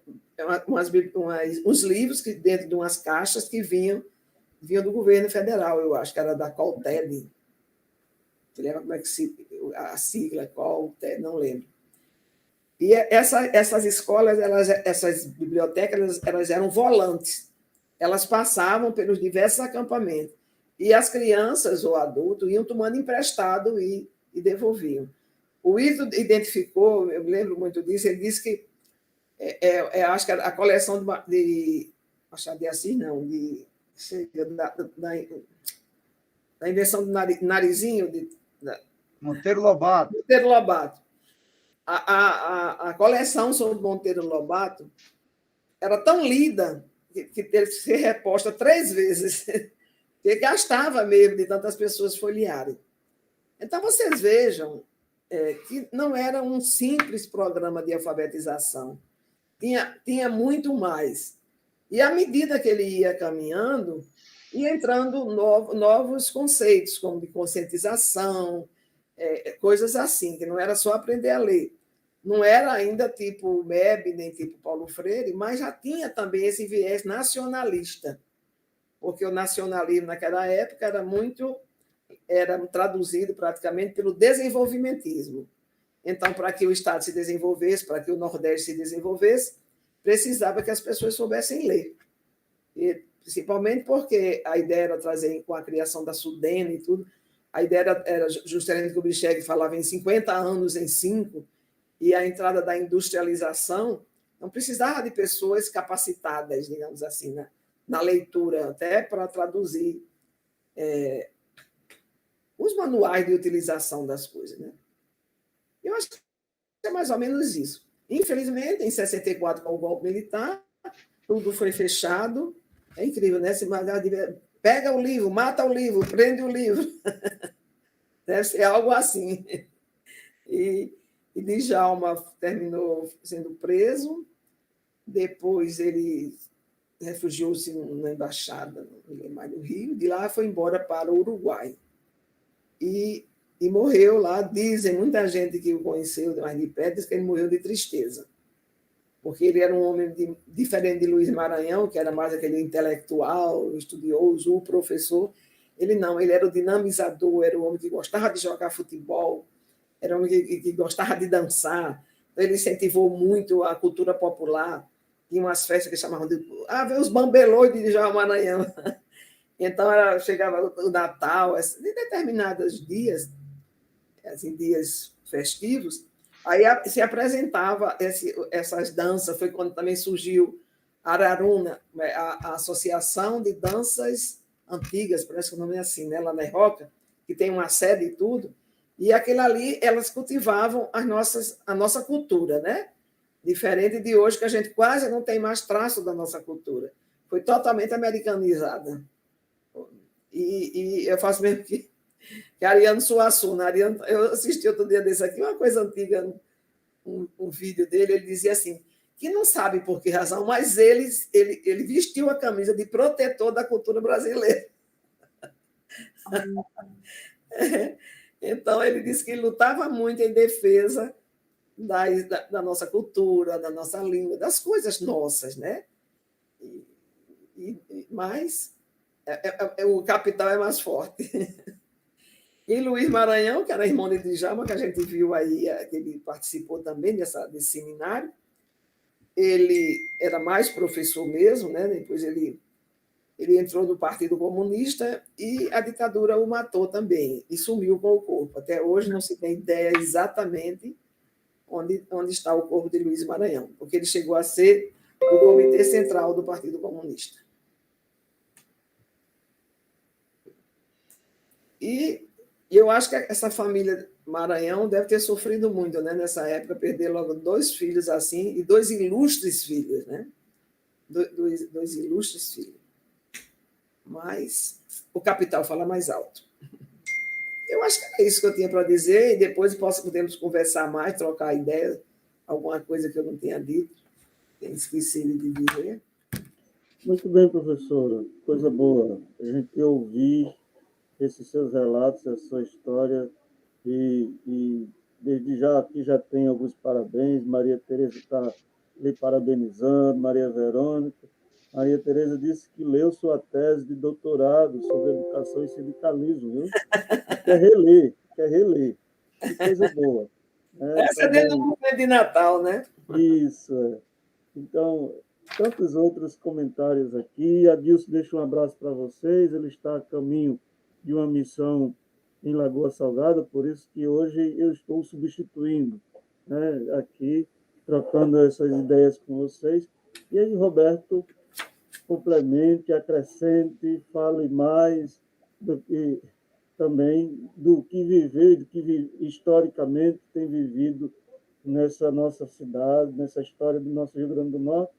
uns livros que dentro de umas caixas que vinham do governo federal, eu acho que era da Colted. Você lembra como é que a sigla, Colted, não lembro. E essas escolas, essas bibliotecas, elas eram volantes. Elas passavam pelos diversos acampamentos. E as crianças ou adultos iam tomando emprestado e devolviam. O Ito identificou, eu me lembro muito disso, ele disse que acho que a coleção de Machado de Assis, não, da invenção do narizinho Monteiro Lobato. Monteiro Lobato. A coleção sobre Monteiro Lobato era tão lida que teve que ser reposta 3 vezes, que gastava mesmo de tantas pessoas folhearem. Então, vocês vejam que não era um simples programa de alfabetização. Tinha muito mais. E, à medida que ele ia caminhando, ia entrando novos conceitos, como de conscientização, coisas assim, que não era só aprender a ler. Não era ainda tipo MEB, nem tipo Paulo Freire, mas já tinha também esse viés nacionalista, porque o nacionalismo naquela época era traduzido praticamente pelo desenvolvimentismo. Então, para que o Estado se desenvolvesse, para que o Nordeste se desenvolvesse, precisava que as pessoas soubessem ler. E, principalmente porque a ideia era trazer, com a criação da Sudene e tudo, a ideia era Juscelino Kubitschek falava em 50 anos em 5, e a entrada da industrialização não precisava de pessoas capacitadas, digamos assim, na leitura, até para traduzir os manuais de utilização das coisas. Né? Eu acho que é mais ou menos isso. Infelizmente, em 64, com o golpe militar, tudo foi fechado. É incrível, né? Pega o livro, mata o livro, prende o livro. Deve ser algo assim. E Djalma terminou sendo preso, depois ele refugiou-se na embaixada no Rio, de lá foi embora para o Uruguai. E morreu lá, dizem, muita gente que o conheceu mais de perto, diz que ele morreu de tristeza, porque ele era um homem diferente de Luiz Maranhão, que era mais aquele intelectual, estudioso, o professor. Ele não, ele era o dinamizador, era o homem que gostava de jogar futebol, era um homem que gostava de dançar. Então, ele incentivou muito a cultura popular. Tinha umas festas que chamavam de os bambelôs de João Maranhão. Então, chegava o Natal, em determinados dias, assim, dias festivos, aí se apresentava essas danças. Foi quando também surgiu a Araruna, a Associação de Danças Antigas, parece que o nome é assim, né? Lá na Roca, que tem uma sede e tudo. E aquilo ali, elas cultivavam a nossa cultura, né? Diferente de hoje, que a gente quase não tem mais traço da nossa cultura. Foi totalmente americanizada. E eu faço mesmo que Ariano Suassuna. Ariano, eu assisti outro dia desse aqui, uma coisa antiga, um vídeo dele, ele dizia assim, que não sabe por que razão, mas ele vestiu a camisa de protetor da cultura brasileira. Então, ele disse que ele lutava muito em defesa da nossa cultura, da nossa língua, das coisas nossas, né? Mas o capital é mais forte. E Luiz Maranhão, que era irmão de Djalma, que a gente viu aí, que ele participou também desse seminário, ele era mais professor mesmo, né? Depois ele entrou no Partido Comunista e a ditadura o matou também, e sumiu com o corpo. Até hoje não se tem ideia exatamente onde está o corpo de Luiz Maranhão, porque ele chegou a ser do Comitê Central do Partido Comunista. E eu acho que essa família Maranhão deve ter sofrido muito, né? Nessa época, perder logo 2 filhos assim, e 2 ilustres filhos, né? Dois ilustres filhos. Mas o capital fala mais alto. Eu acho que é isso que eu tinha para dizer, e depois podemos conversar mais, trocar ideias, alguma coisa que eu não tenha dito, tenho esquecido de dizer. Muito bem, professora. Coisa boa. A gente ouvir esses seus relatos, essa sua história, e desde já aqui já tem alguns parabéns. Maria Tereza está lhe parabenizando, Maria Verônica. Maria Tereza disse que leu sua tese de doutorado sobre educação e sindicalismo, viu? Quer reler, quer reler. Que coisa boa. Essa é dentro do movimento de Natal, né? Isso, é. Então, tantos outros comentários aqui. Adilson deixa um abraço para vocês. Ele está a caminho de uma missão em Lagoa Salgada, por isso que hoje eu estou substituindo, né, aqui, trocando essas ideias com vocês. E aí, Roberto, complemente, acrescente, fale mais do que também do que viver, do que historicamente tem vivido nessa nossa cidade, nessa história do nosso Rio Grande do Norte,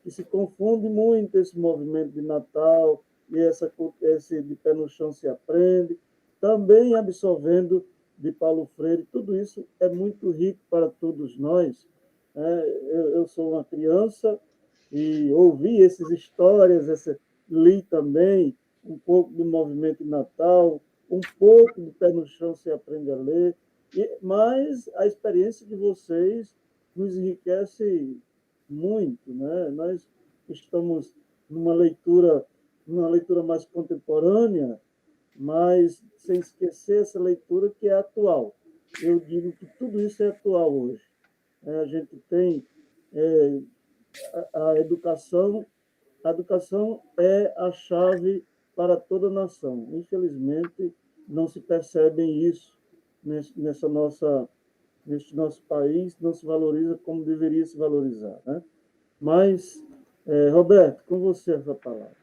que se confunde muito esse movimento de Natal e esse de pé no chão se aprende, também absorvendo de Paulo Freire. Tudo isso é muito rico para todos nós. Eu sou uma criança e ouvi essas histórias, li também um pouco do movimento de Natal, um pouco de pé no chão se aprende a ler, mas a experiência de vocês nos enriquece muito, né? Nós estamos numa leitura mais contemporânea, mas sem esquecer essa leitura que é atual. Eu digo que tudo isso é atual hoje. A gente tem a educação é a chave para toda a nação. Infelizmente, não se percebe isso nesse nosso país, não se valoriza como deveria se valorizar, né? Mas, Roberto, com você essa palavra.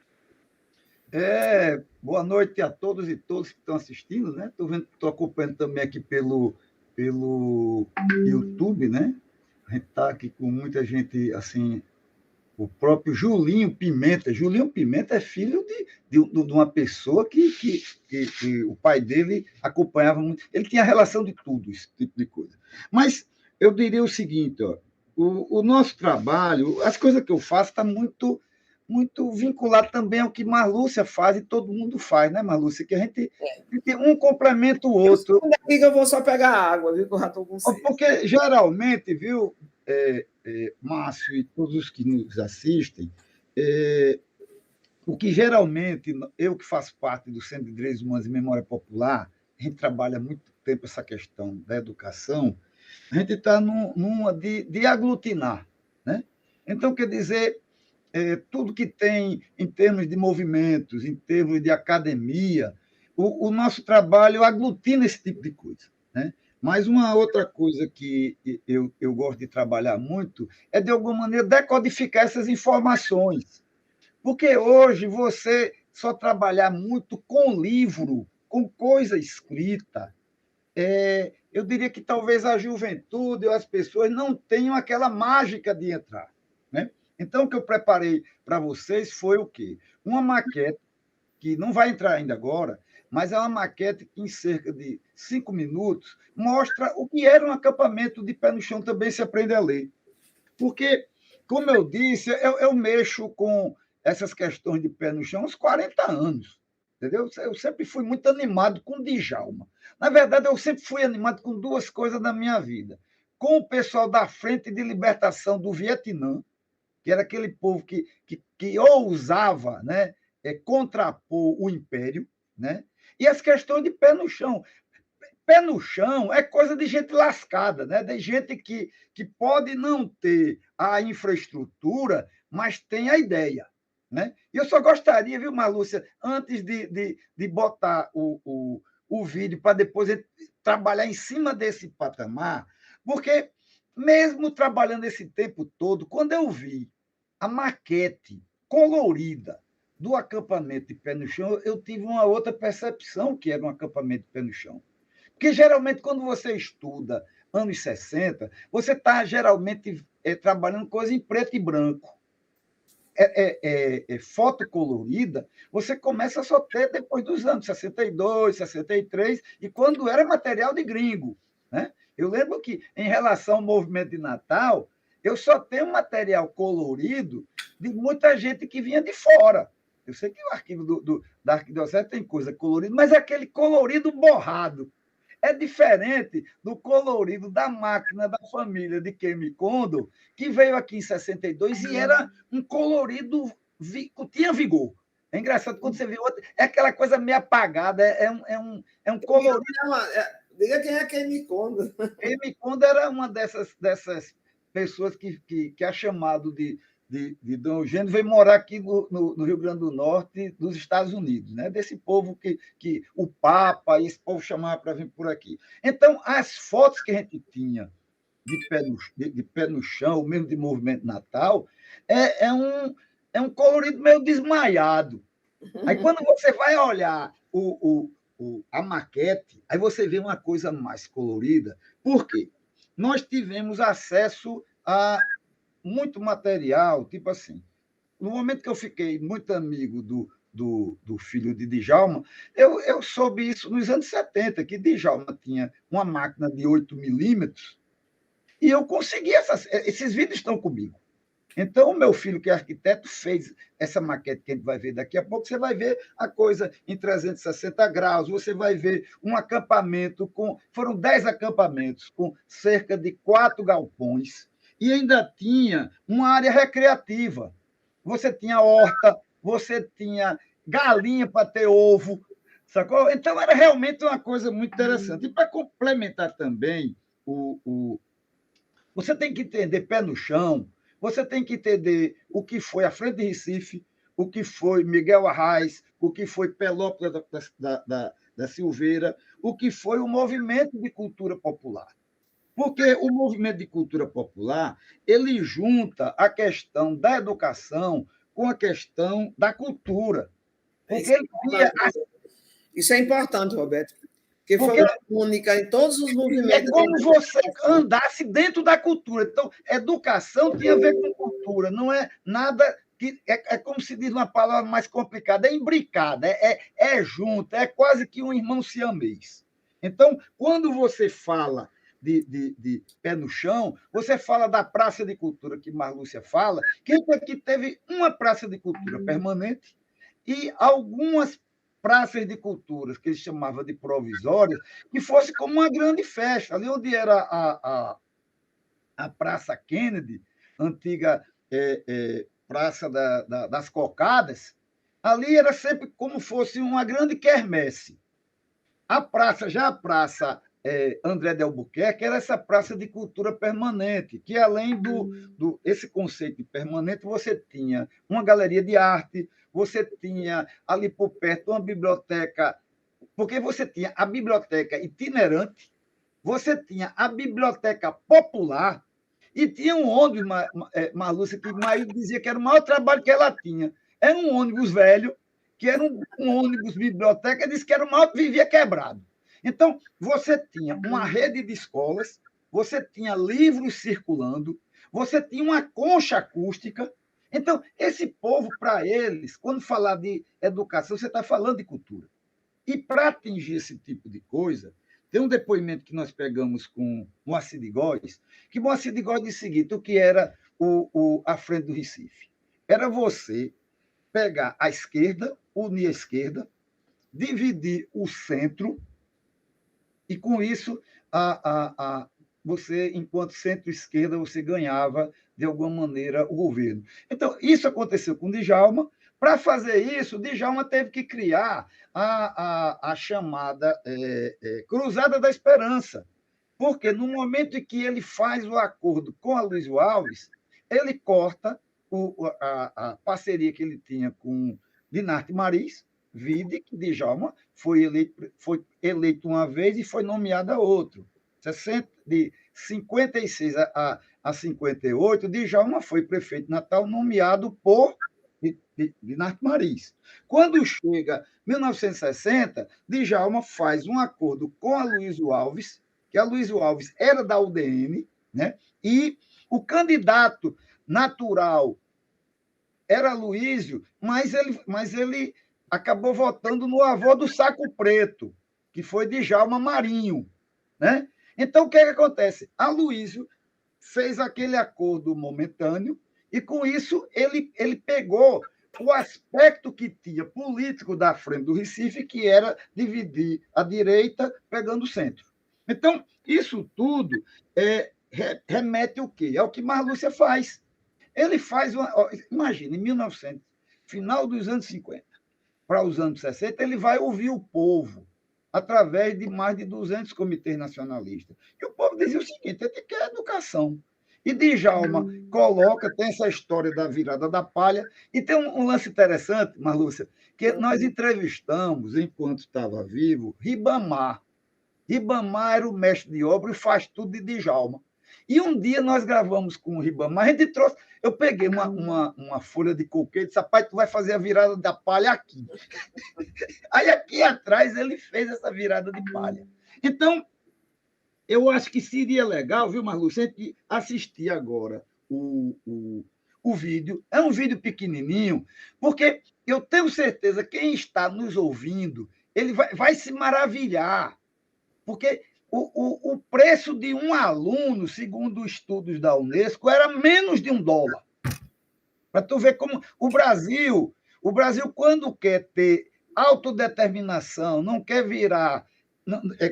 Boa noite a todos e todas que estão assistindo, né? Estou acompanhando também aqui pelo YouTube, né? A gente está aqui com muita gente, assim, o próprio Julinho Pimenta. Julinho Pimenta é filho de uma pessoa que o pai dele acompanhava muito. Ele tinha relação de tudo, esse tipo de coisa. Mas eu diria o seguinte, ó, o nosso trabalho, as coisas que eu faço, está muito vinculado também ao que Marlúcia faz e todo mundo faz, né, Marlúcia? Que a gente um complementa o outro. Daqui que eu vou só pegar água, viu? Que eu já estou com sede. Porque, geralmente, viu, Márcio e todos os que nos assistem, o que geralmente, eu que faço parte do Centro de Direitos Humanos e Memória Popular, a gente trabalha há muito tempo essa questão da educação, a gente está numa de aglutinar, né? Então, quer dizer, tudo que tem em termos de movimentos, em termos de academia, o nosso trabalho aglutina esse tipo de coisa, né? Mas uma outra coisa que eu gosto de trabalhar muito é, de alguma maneira, decodificar essas informações. Porque hoje você só trabalhar muito com livro, com coisa escrita, eu diria que talvez a juventude ou as pessoas não tenham aquela mágica de entrar, né? Então, o que eu preparei para vocês foi o quê? Uma maquete, que não vai entrar ainda agora, mas é uma maquete que, em cerca de 5 minutos, mostra o que era um acampamento de pé no chão, também se aprende a ler. Porque, como eu disse, eu mexo com essas questões de pé no chão há uns 40 anos. Entendeu? Eu sempre fui muito animado com Djalma. Na verdade, eu sempre fui animado com duas coisas na minha vida. Com o pessoal da Frente de Libertação do Vietnã, que era aquele povo que ousava, né, contrapor o império, né, e as questões de pé no chão. Pé no chão é coisa de gente lascada, né? De gente que pode não ter a infraestrutura, mas tem a ideia. Né? E eu só gostaria, viu, Marlúcia, antes de botar o vídeo para depois trabalhar em cima desse patamar, porque mesmo trabalhando esse tempo todo, quando eu vi a maquete colorida do acampamento de pé no chão, eu tive uma outra percepção que era um acampamento de pé no chão. Porque, geralmente, quando você estuda anos 60, você está, geralmente, trabalhando coisa em preto e branco. Foto colorida, você começa a só ter depois dos anos 62, 63, e quando era material de gringo. Né? Eu lembro que, em relação ao movimento de Natal, eu só tenho material colorido de muita gente que vinha de fora. Eu sei que o arquivo da Arquidiocese tem coisa colorida, mas é aquele colorido borrado. É diferente do colorido da máquina da família de Kemi Kondo, que veio aqui em 62 e era um colorido, tinha vigor. É engraçado quando você vê outro, é aquela coisa meio apagada, é um colorido. Diga quem é Kemi Kondo. Kemi Kondo era uma dessas pessoas que é chamado de Dom Eugênio, veio morar aqui no Rio Grande do Norte, dos Estados Unidos, né? Desse povo que o Papa e esse povo chamava para vir por aqui. Então, as fotos que a gente tinha de pé no chão, mesmo de movimento natal, é um colorido meio desmaiado. Aí, quando você vai olhar a maquete, aí você vê uma coisa mais colorida. Por quê? Nós tivemos acesso a muito material, tipo assim. No momento que eu fiquei muito amigo do filho de Djalma, eu soube isso nos anos 70, que Djalma tinha uma máquina de 8 milímetros, e eu consegui esses vídeos estão comigo. Então, o meu filho, que é arquiteto, fez essa maquete que a gente vai ver daqui a pouco. Você vai ver a coisa em 360 graus, você vai ver um acampamento foram 10 acampamentos com cerca de 4 galpões, e ainda tinha uma área recreativa. Você tinha horta, você tinha galinha para ter ovo, sacou? Então, era realmente uma coisa muito interessante. E para complementar também, você tem que entender pé no chão, você tem que entender o que foi a Frente de Recife, o que foi Miguel Arraes, o que foi Pelópolis da Silveira, o que foi o movimento de cultura popular. Porque o movimento de cultura popular, ele junta a questão da educação com a questão da cultura. Porque ele via... Isso é importante, Roberto, porque foi uma única em todos os movimentos. É como você andasse dentro da cultura. Então, educação tem a ver com cultura, não é nada que... É como se diz uma palavra mais complicada, é imbricada, é junto, é quase que um irmão siamês. Então, quando você fala de pé no chão, você fala da Praça de Cultura que Marlúcia fala, que aqui teve uma Praça de Cultura permanente e algumas praças de culturas, que eles chamavam de provisórias, que fosse como uma grande festa. Ali onde era a Praça Kennedy, antiga Praça das Cocadas, ali era sempre como fosse uma grande quermesse. A praça André de Albuquerque era essa praça de cultura permanente, que além esse conceito de permanente, você tinha uma galeria de arte, você tinha ali por perto uma biblioteca, porque você tinha a biblioteca itinerante, você tinha a biblioteca popular e tinha um ônibus, Marlúcia, que Maíra dizia que era o maior trabalho que ela tinha. Era um ônibus velho, que era um ônibus biblioteca, disse que era o maior, vivia quebrado. Então, você tinha uma rede de escolas, você tinha livros circulando, você tinha uma concha acústica. Então, esse povo, para eles, quando falar de educação, você está falando de cultura. E para atingir esse tipo de coisa, tem um depoimento que nós pegamos com Moacir de Góes, que Moacir de Góes disse o seguinte, o que era a frente do Recife. Era você pegar a esquerda, unir a esquerda, dividir o centro, e com isso, você, enquanto centro-esquerda, você ganhava, de alguma maneira, o governo. Então, isso aconteceu com Djalma. Para fazer isso, Djalma teve que criar a chamada Cruzada da Esperança, porque no momento em que ele faz o acordo com a Luiz Alves, ele corta a parceria que ele tinha com Dinarte Maris, vide que Djalma foi eleito uma vez e foi nomeado a outro. De 56 a 58, Djalma foi prefeito de Natal nomeado por Dinarte Maris. Quando chega 1960, Djalma faz um acordo com a Luiz Alves, que a Luiz Alves era da UDN, né? E o candidato natural era Luísio, mas ele acabou votando no avô do Saco Preto, que foi Djalma Marinho, né? Então, o que acontece? A Luísio fez aquele acordo momentâneo e, com isso, ele pegou o aspecto que tinha político da frente do Recife, que era dividir a direita pegando o centro. Então, isso tudo remete o quê? É o que Marlúcia faz. Ele faz imagina, em 1900, final dos anos 50 para os anos 60, ele vai ouvir o povo através de mais de 200 comitês nacionalistas. E o povo dizia o seguinte, ele quer educação. E Djalma tem essa história da virada da palha, e tem um lance interessante, Marlúcia, que nós entrevistamos, enquanto estava vivo, Ribamar. Ribamar era o mestre de obra e faz tudo de Djalma. E um dia nós gravamos com o Ribamar, a gente trouxe. Eu peguei uma folha de coqueiro e disse, rapaz, tu vai fazer a virada da palha aqui. Aí aqui atrás ele fez essa virada de palha. Então, eu acho que seria legal, viu, Marlúcio, a gente assistir agora o vídeo. É um vídeo pequenininho, porque eu tenho certeza que quem está nos ouvindo, ele vai se maravilhar, porque o preço de um aluno, segundo estudos da Unesco, era menos de $1. Para tu ver como o Brasil, quando quer ter autodeterminação, não quer virar,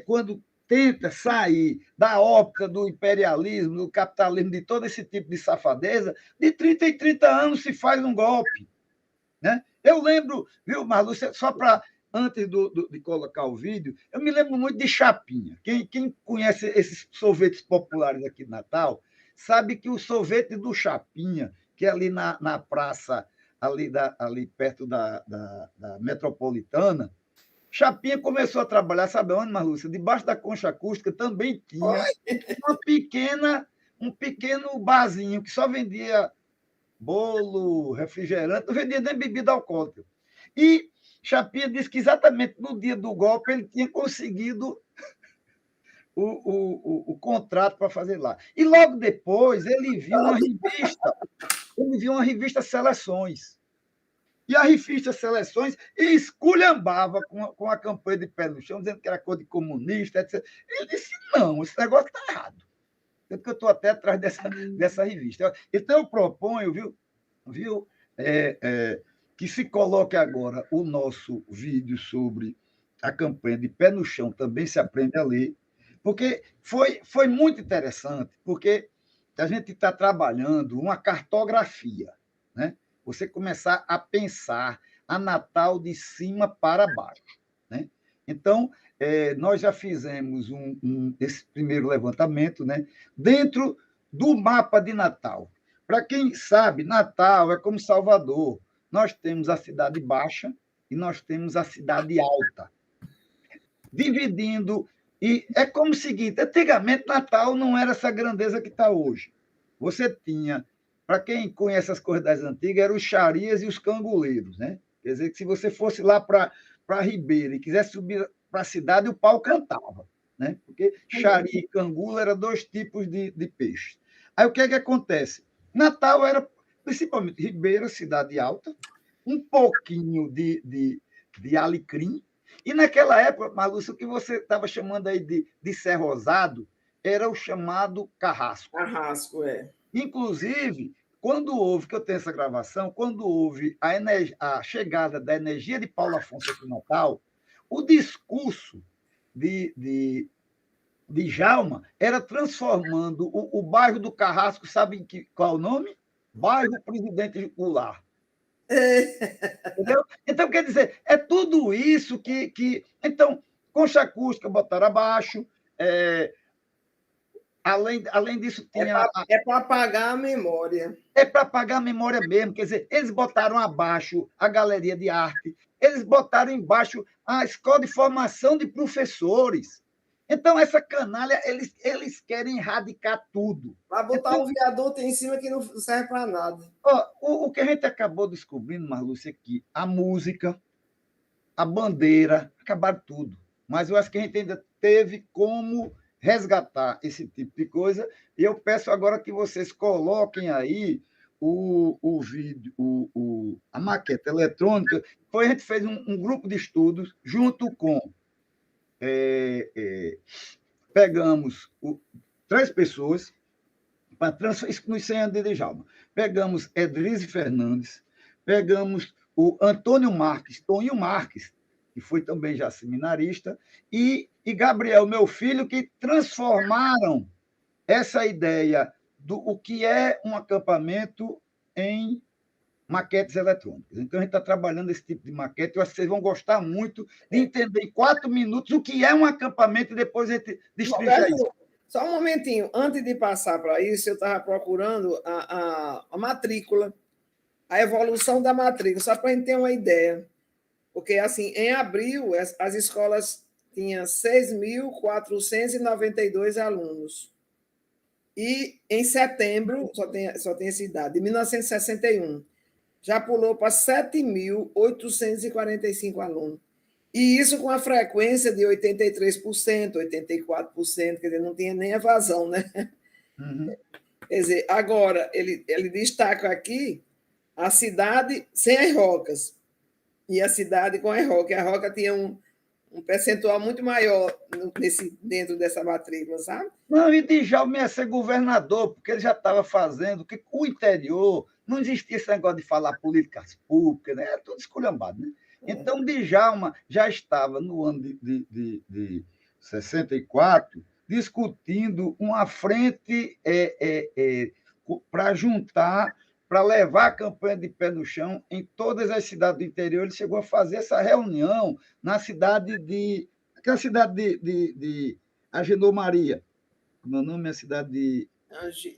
quando tenta sair da óptica do imperialismo, do capitalismo, de todo esse tipo de safadeza, de 30 em 30 anos se faz um golpe. Né? Eu lembro, viu, Marlúcia, só para antes de colocar o vídeo, eu me lembro muito de Chapinha. Quem conhece esses sorvetes populares aqui de Natal, sabe que o sorvete do Chapinha, que é ali na praça, ali perto da Metropolitana, Chapinha começou a trabalhar, sabe onde, Marlúcia? Debaixo da concha acústica também tinha um pequeno barzinho que só vendia bolo, refrigerante, não vendia nem bebida alcoólica. E Chapinha disse que exatamente no dia do golpe ele tinha conseguido o contrato para fazer lá. E logo depois ele viu uma revista Seleções. E a revista Seleções esculhambava com a campanha de pé no chão, dizendo que era coisa de comunista, etc. Ele disse, não, esse negócio está errado. Tanto que eu estou até atrás dessa revista. Então, eu proponho, viu que se coloque agora o nosso vídeo sobre a campanha de Pé no Chão, também se aprende a ler, porque foi muito interessante, porque a gente está trabalhando uma cartografia, né? Você começar a pensar a Natal de cima para baixo. Né? Então, nós já fizemos esse primeiro levantamento, né, dentro do mapa de Natal. Para quem sabe, Natal é como Salvador. Nós temos a cidade baixa e nós temos a cidade alta. Dividindo, e é como o seguinte, antigamente Natal não era essa grandeza que está hoje. Você tinha, para quem conhece as coisas das antigas, eram os xarias e os canguleiros, né? Quer dizer, que se você fosse lá para Ribeira e quisesse subir para a cidade, o pau cantava, né? Porque xari e cangula eram dois tipos de peixe. Aí o que é que acontece? Natal era principalmente Ribeira, cidade alta, um pouquinho de alecrim, e naquela época, Marlúcio, o que você estava chamando aí de cerrosado era o chamado carrasco. Carrasco, é. Inclusive, quando houve, que eu tenho essa gravação, quando houve a chegada da energia de Paulo Afonso aqui em Natal, o discurso de Djalma era transformando o bairro do Carrasco, sabe qual é o nome? Bairro Presidente Goulart. Entendeu? Então, quer dizer, é tudo isso que. Então, concha acústica botaram abaixo. Além disso, tinha. É para apagar a memória. É para apagar a memória mesmo. Quer dizer, eles botaram abaixo a galeria de arte, eles botaram embaixo a escola de formação de professores. Então, essa canalha, eles querem erradicar tudo. Vai botar um viaduto em cima que não serve para nada. O que a gente acabou descobrindo, Marlúcia, é que a música, a bandeira, acabaram tudo. Mas eu acho que a gente ainda teve como resgatar esse tipo de coisa. E eu peço agora que vocês coloquem aí o vídeo, a maquete eletrônica. A gente fez um grupo de estudos junto com... pegamos 3 pessoas para transferir isso nos 100 anos de Djalma. Pegamos Edrise Fernandes, pegamos o Antônio Marques, Toninho Marques, que foi também já seminarista, e Gabriel, meu filho, que transformaram essa ideia do o que é um acampamento em maquetes eletrônicas. Então, a gente está trabalhando esse tipo de maquete. Eu acho que vocês vão gostar muito de entender em 4 minutos o que é um acampamento e depois a gente destrincha isso. Só um momentinho. Antes de passar para isso, eu estava procurando a matrícula, a evolução da matrícula, só para a gente ter uma ideia. Porque, assim, em abril, as escolas tinham 6.492 alunos. E, em setembro, só tem essa idade, de 1961, já pulou para 7.845 alunos. E isso com a frequência de 83%, 84%, quer dizer, não tinha nem evasão, né? Uhum. Quer dizer, agora, ele destaca aqui a cidade sem as rocas e a cidade com as rocas. A roca tinha um percentual muito maior dentro dessa matrícula, sabe? Não, e Djalma ia ser governador, porque ele já estava fazendo, que o interior não existia esse negócio de falar políticas públicas, né? Era tudo esculhambado, né? Então, Djalma já estava, no ano de 64, discutindo uma frente para juntar, para levar a campanha de pé no chão em todas as cidades do interior. Ele chegou a fazer essa reunião na cidade aquela cidade de Agenor Maria. Meu nome é a cidade de...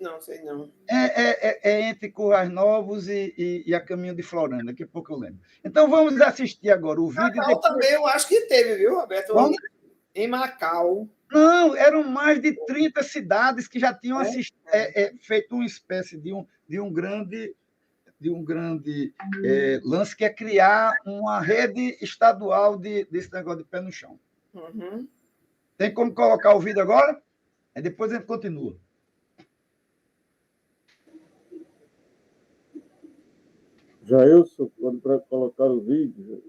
Não, sei não. É entre Currais Novos e a caminho de Florânia, daqui a pouco eu lembro. Então, vamos assistir agora o vídeo. Macau também, eu acho que teve, viu, Roberto? Bom, em Macau. Não, eram mais de 30 cidades que já tinham feito uma espécie de um grande lance, que é criar uma rede estadual desse negócio de pé no chão. Uhum. Tem como colocar o vídeo agora? Aí depois a gente continua. Jailson, quando para colocar o vídeo.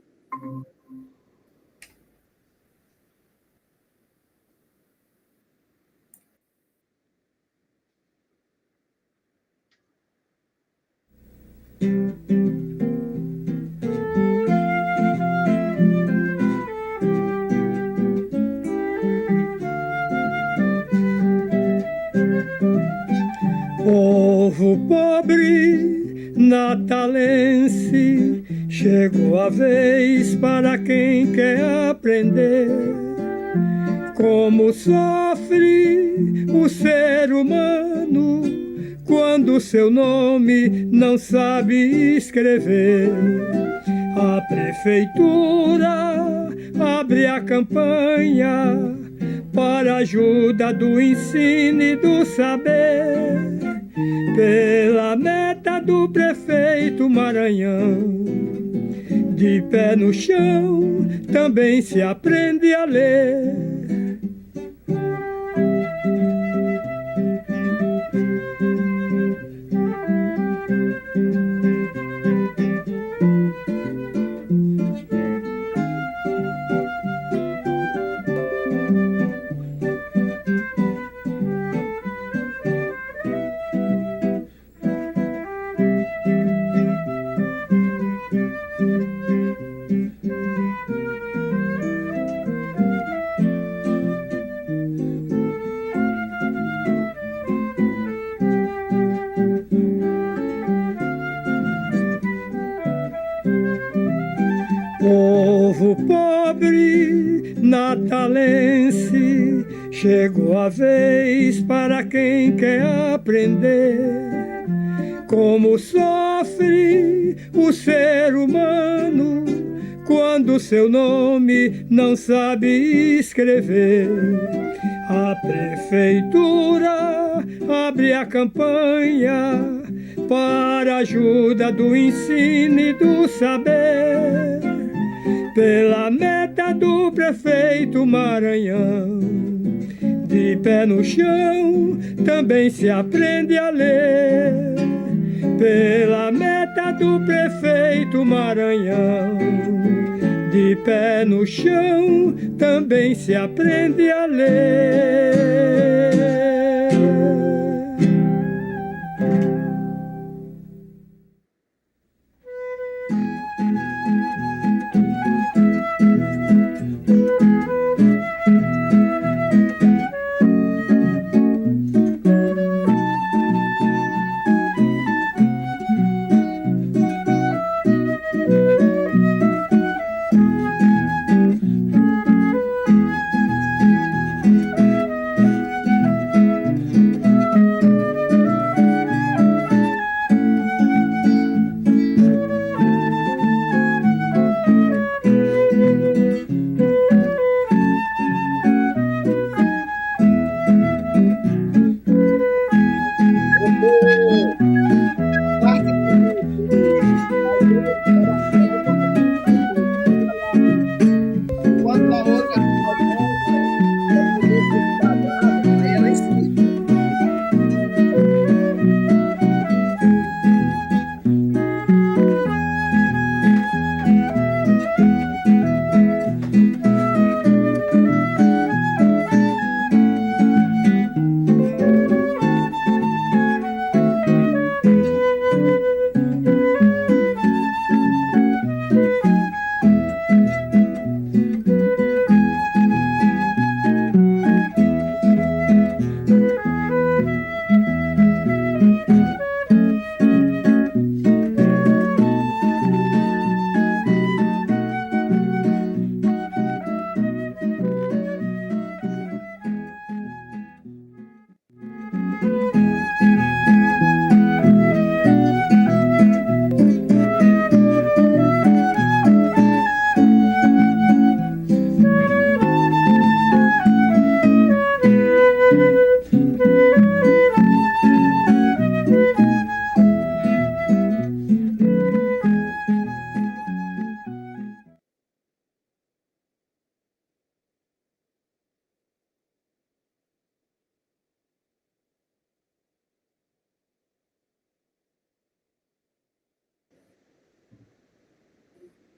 Povo pobre natalense, chegou a vez para quem quer aprender. Como sofre o ser humano quando seu nome não sabe escrever. A prefeitura abre a campanha para ajuda do ensino e do saber, pela meta do prefeito Maranhão. De pé no chão também se aprende a ler. Povo pobre natalense, chegou a vez para quem quer aprender como sofre o ser humano quando seu nome não sabe escrever. A prefeitura abre a campanha para ajuda do ensino e do saber, pela meta do prefeito Maranhão. De pé no chão também se aprende a ler, pela meta do prefeito Maranhão. De pé no chão também se aprende a ler.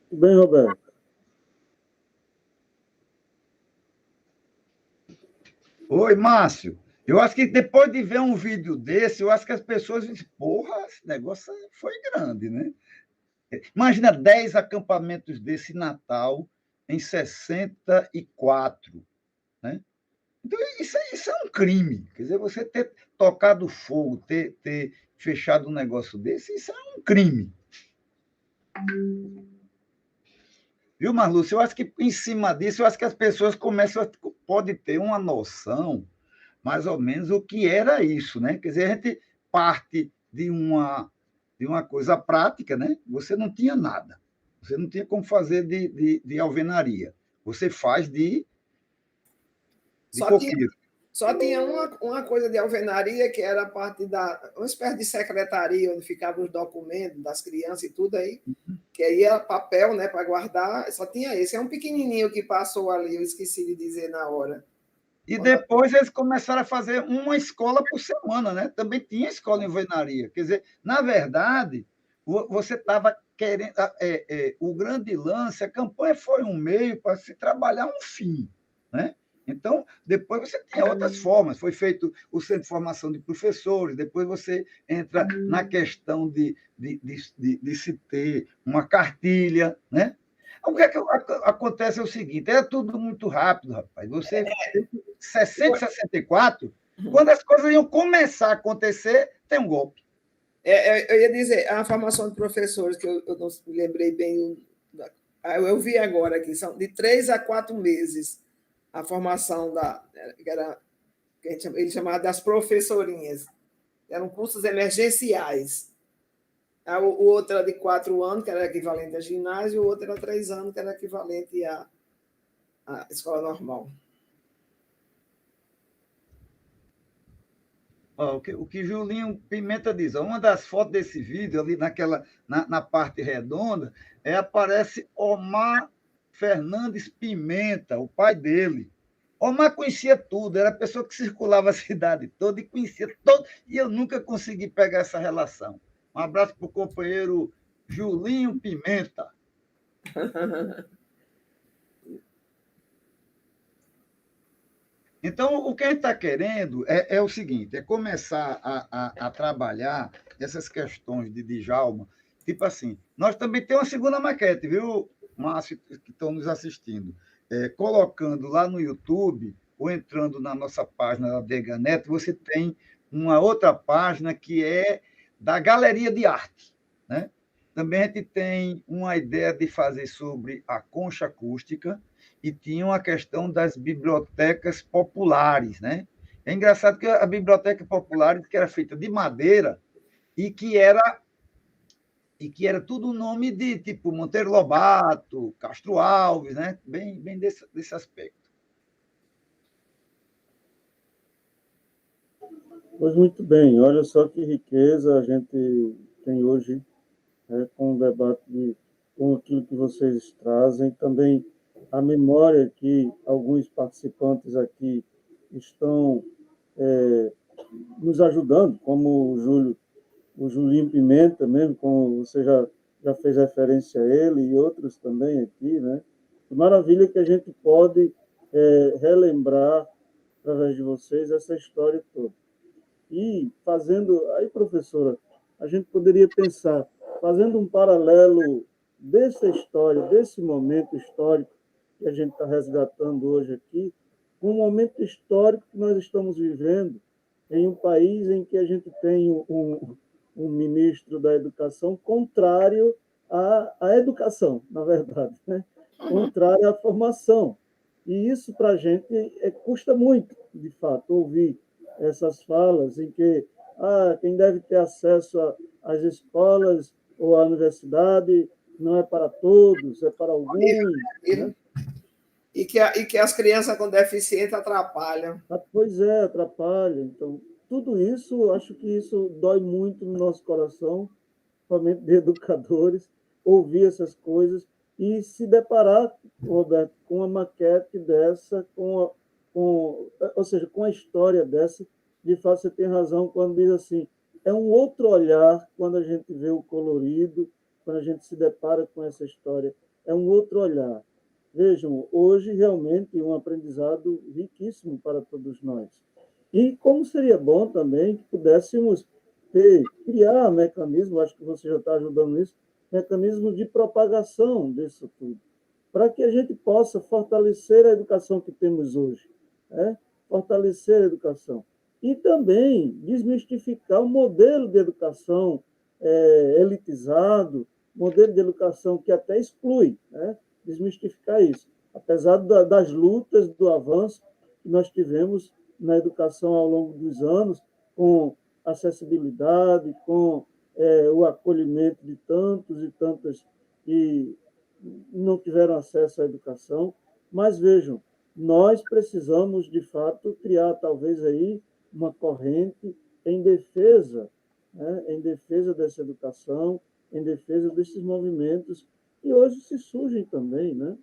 Tudo bem, Roberto? Oi, Márcio. Eu acho que depois de ver um vídeo desse, eu acho que as pessoas dizem, porra, esse negócio foi grande, né? Imagina 10 acampamentos desse em Natal em 64, né? Então, isso é um crime. Quer dizer, você ter tocado fogo, ter fechado um negócio desse, isso é um crime. Viu, Marlúcio? Eu acho que, em cima disso, eu acho que as pessoas podem ter uma noção, mais ou menos, o que era isso, né? Quer dizer, a gente parte de uma coisa prática, né? Você não tinha nada. Você não tinha como fazer de alvenaria. Você faz de Só tinha, coqueiro. só tinha uma coisa de alvenaria, que era a parte uma espécie de secretaria, onde ficavam os documentos das crianças e tudo aí, que aí era papel, né, para guardar. Só tinha esse. É um pequenininho que passou ali, eu esqueci de dizer na hora. E depois eles começaram a fazer uma escola por semana, né? Também tinha escola em alvenaria. Quer dizer, na verdade, você estava querendo. O grande lance, a campanha foi um meio para se trabalhar um fim, né? Então, depois você tem outras formas. Foi feito o centro de formação de professores, depois você entra na questão de se ter uma cartilha, né? O que é que acontece é o seguinte, é tudo muito rápido, rapaz. Você, 60, 64, quando as coisas iam começar a acontecer, tem um golpe. Eu ia dizer, a formação de professores, que eu não me lembrei bem, eu vi agora aqui, são de 3 a 4 meses a formação que era, ele chamava das professorinhas, eram cursos emergenciais. O outro era de 4 anos, que era equivalente a ginásio, e o outro era 3 anos, que era equivalente à escola normal. O que Julinho Pimenta diz, uma das fotos desse vídeo, ali na parte redonda, aparece Omar Fernandes Pimenta, o pai dele. Omar conhecia tudo, era a pessoa que circulava a cidade toda e conhecia todo, e eu nunca consegui pegar essa relação. Um abraço para o companheiro Julinho Pimenta. Então, o que a gente está querendo é o seguinte, é começar a trabalhar essas questões de Djalma, tipo assim, nós também temos uma segunda maquete, viu, Márcio, que estão nos assistindo, colocando lá no YouTube, ou entrando na nossa página da Deganet, você tem uma outra página que é da Galeria de Arte, né? Também a gente tem uma ideia de fazer sobre a concha acústica, e tinha uma questão das bibliotecas populares, né? É engraçado que a biblioteca popular, que era feita de madeira e que era tudo nome de tipo Monteiro Lobato, Castro Alves, né? Bem desse aspecto. Pois muito bem, olha só que riqueza a gente tem hoje, com o debate, com aquilo que vocês trazem, também a memória que alguns participantes aqui estão nos ajudando, como o Julinho Pimenta mesmo, como você já fez referência a ele, e outros também aqui, né? Que maravilha que a gente pode relembrar, através de vocês, essa história toda. E fazendo... Aí, professora, a gente poderia pensar, fazendo um paralelo dessa história, desse momento histórico que a gente está resgatando hoje aqui, com o momento histórico que nós estamos vivendo em um país em que a gente tem um ministro da Educação contrário à educação, na verdade, né? Contrário à formação. E isso, para a gente, custa muito, de fato, ouvir essas falas em que quem deve ter acesso às escolas ou à universidade não é para todos, é para alguns. Né? E que as crianças com deficiência atrapalham. Pois é, atrapalha. Então, tudo isso, acho que isso dói muito no nosso coração, principalmente de educadores, ouvir essas coisas e se deparar, Roberto, com uma maquete dessa, ou seja, com a história dessa. De fato, você tem razão quando diz assim, é um outro olhar quando a gente vê o colorido, quando a gente se depara com essa história, é um outro olhar. Vejam, hoje realmente um aprendizado riquíssimo para todos nós. E como seria bom também que pudéssemos criar mecanismos, acho que você já está ajudando nisso, mecanismos de propagação disso tudo, para que a gente possa fortalecer a educação que temos hoje, fortalecer a educação. E também desmistificar o modelo de educação elitizado, modelo de educação que até exclui, desmistificar isso. Apesar das lutas, do avanço que nós tivemos na educação ao longo dos anos, com acessibilidade, com o acolhimento de tantos e tantas que não tiveram acesso à educação. Mas vejam, nós precisamos, de fato, criar talvez aí uma corrente em defesa, né, em defesa dessa educação, em defesa desses movimentos que hoje se surgem também, né,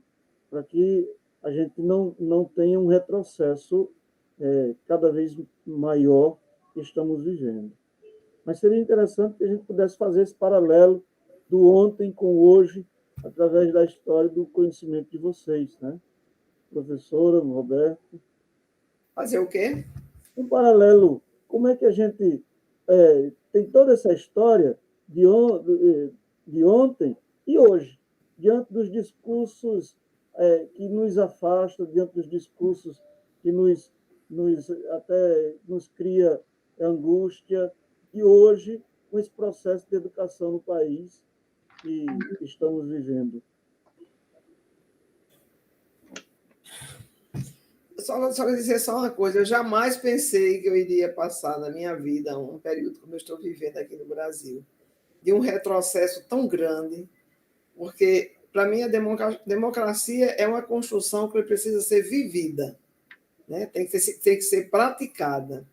para que a gente não tenha um retrocesso cada vez maior que estamos vivendo. Mas seria interessante que a gente pudesse fazer esse paralelo do ontem com hoje, através da história do conhecimento de vocês, né? Professora, Roberto. Fazer o quê? Um paralelo. Como é que a gente tem toda essa história de ontem e hoje, diante dos discursos que nos afastam, diante dos discursos que até nos cria angústia, e hoje, com esse processo de educação no país que estamos vivendo. Só dizer só uma coisa, eu jamais pensei que eu iria passar na minha vida um período como eu estou vivendo aqui no Brasil, de um retrocesso tão grande, porque, para mim, a democracia é uma construção que precisa ser vivida, né? Tem que ser praticada.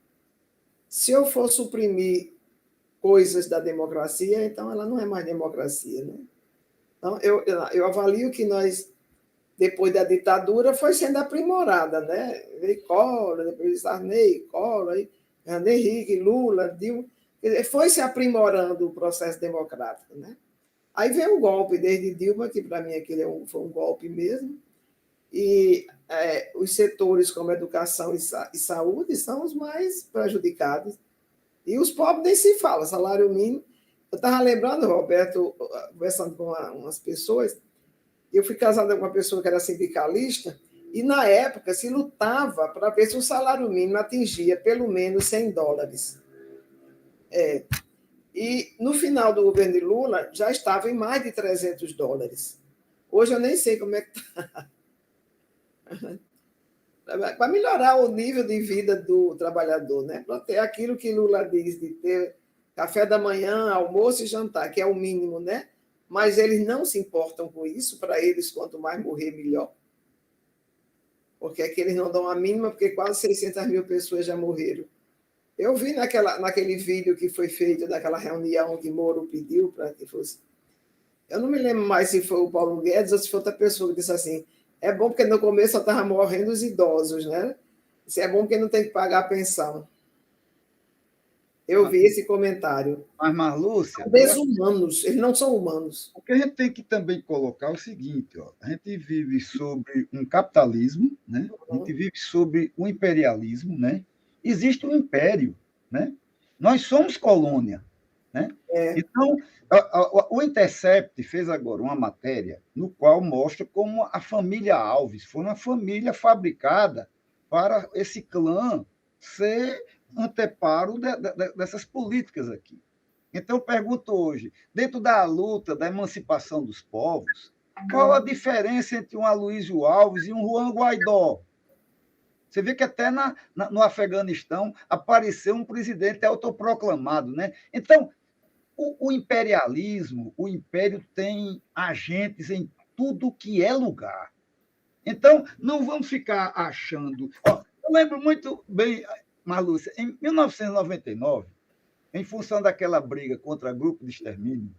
Se eu for suprimir coisas da democracia, então ela não é mais democracia, né? Então, eu avalio que nós, depois da ditadura, foi sendo aprimorada, né? Veio Collor, depois Sarney, Collor, aí Fernando Henrique, Lula, Dilma. Foi se aprimorando o processo democrático, né? Aí veio o golpe, desde Dilma, que para mim aquele foi um golpe mesmo, e os setores como educação e saúde são os mais prejudicados. E os pobres nem se fala, salário mínimo. Eu estava lembrando, Roberto, conversando com umas pessoas, eu fui casada com uma pessoa que era sindicalista, e na época se lutava para ver se o salário mínimo atingia pelo menos $100. E no final do governo de Lula já estava em mais de $300. Hoje eu nem sei como é que está. Para melhorar o nível de vida do trabalhador, né? Para ter aquilo que Lula diz, de ter café da manhã, almoço e jantar, que é o mínimo, né? Mas eles não se importam com isso, para eles, quanto mais morrer, melhor. Porque é que eles não dão a mínima, porque quase 600 mil pessoas já morreram. Eu vi naquele vídeo que foi feito, daquela reunião que Moro pediu para que fosse. Eu não me lembro mais se foi o Paulo Guedes ou se foi outra pessoa que disse assim: é bom porque no começo só estavam morrendo os idosos, né? Isso é bom porque não tem que pagar a pensão. Eu vi esse comentário. Mas, Marlúcia... São desumanos, eles não são humanos. O que a gente tem que também colocar é o seguinte, ó, a gente vive sobre um capitalismo, né? A gente vive sobre um imperialismo, né? Existe um império, né? Nós somos colônia, né? Então, o Intercept fez agora uma matéria no qual mostra como a família Alves foi uma família fabricada para esse clã ser anteparo dessas políticas aqui. Então, eu pergunto hoje, dentro da luta da emancipação dos povos, qual a diferença entre um Aloysio Alves e um Juan Guaidó? Você vê que até no Afeganistão apareceu um presidente autoproclamado, né? Então, o imperialismo, o império tem agentes em tudo que é lugar. Então, não vamos ficar achando... Ó, eu lembro muito bem, Marlúcia, em 1999, em função daquela briga contra o grupo de extermínio,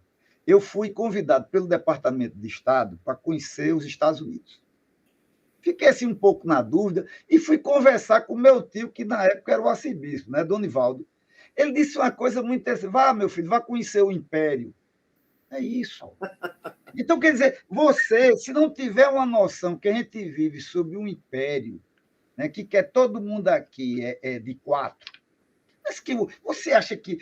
eu fui convidado pelo Departamento de Estado para conhecer os Estados Unidos. Fiquei assim um pouco na dúvida e fui conversar com meu tio, que na época era o arcebispo, né, Donivaldo. Ele disse uma coisa muito interessante: vá, meu filho, vá conhecer o Império. É isso. Então, quer dizer, você, se não tiver uma noção que a gente vive sob um império, né, que quer todo mundo aqui de quatro, mas que você acha que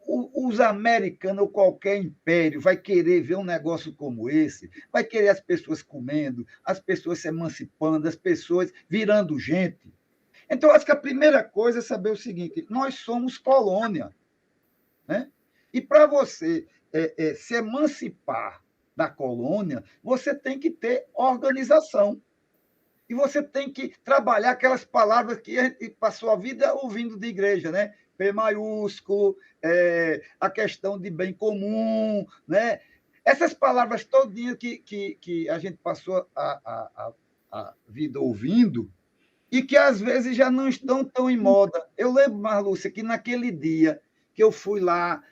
os americanos ou qualquer império vai querer ver um negócio como esse? Vai querer as pessoas comendo, as pessoas se emancipando, as pessoas virando gente? Então, eu acho que a primeira coisa é saber o seguinte: nós somos colônia, né? E para você se emancipar da colônia, você tem que ter organização. E você tem que trabalhar aquelas palavras que a gente passou a vida ouvindo de igreja, né? P maiúsculo, a questão de bem comum, né? Essas palavras todinhas que a gente passou a vida ouvindo e que às vezes já não estão tão em moda. Eu lembro, Marlúcia, que naquele dia que eu fui lá,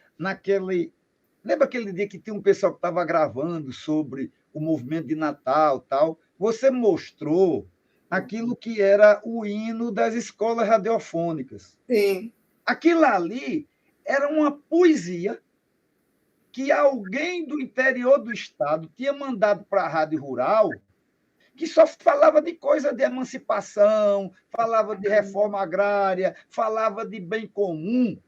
lembra aquele dia que tinha um pessoal que estava gravando sobre o movimento de Natal tal? Você mostrou aquilo que era o hino das escolas radiofônicas. Sim. Aquilo ali era uma poesia que alguém do interior do estado tinha mandado para a Rádio Rural, que só falava de coisa de emancipação, falava de reforma agrária, falava de bem comum.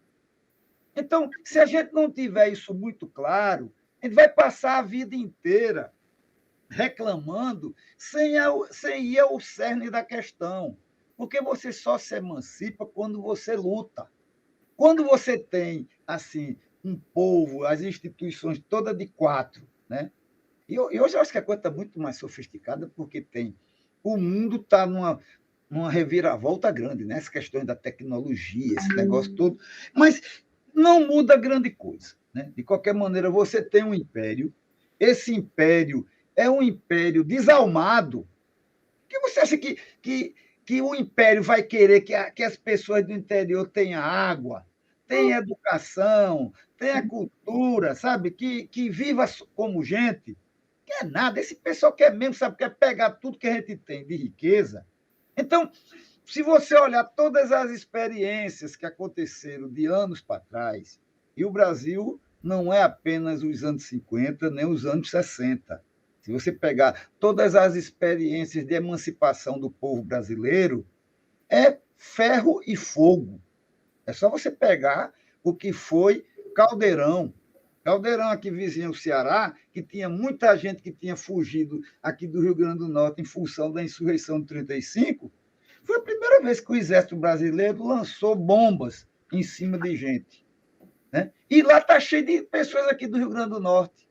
Então, se a gente não tiver isso muito claro, a gente vai passar a vida inteira reclamando sem ir ao cerne da questão. Porque você só se emancipa quando você luta. Quando você tem, assim, um povo, as instituições todas de quatro, né? E hoje eu acho que a coisa está muito mais sofisticada, porque o mundo está numa reviravolta grande, né? As questões da tecnologia, esse negócio todo. Mas não muda grande coisa, né? De qualquer maneira, você tem um império, esse império é um império desalmado. Que você acha que o império vai querer que as pessoas do interior tenham água, tenham educação, tenham cultura, sabe? Que viva como gente? Quer nada. Esse pessoal quer mesmo, sabe? Quer pegar tudo que a gente tem de riqueza. Então, se você olhar todas as experiências que aconteceram de anos para trás, e o Brasil não é apenas os anos 50, nem os anos 60. Se você pegar todas as experiências de emancipação do povo brasileiro, é ferro e fogo. É só você pegar o que foi Caldeirão. Caldeirão, aqui vizinho ao Ceará, que tinha muita gente que tinha fugido aqui do Rio Grande do Norte em função da insurreição de 1935, foi a primeira vez que o Exército Brasileiro lançou bombas em cima de gente. Né? E lá está cheio de pessoas aqui do Rio Grande do Norte.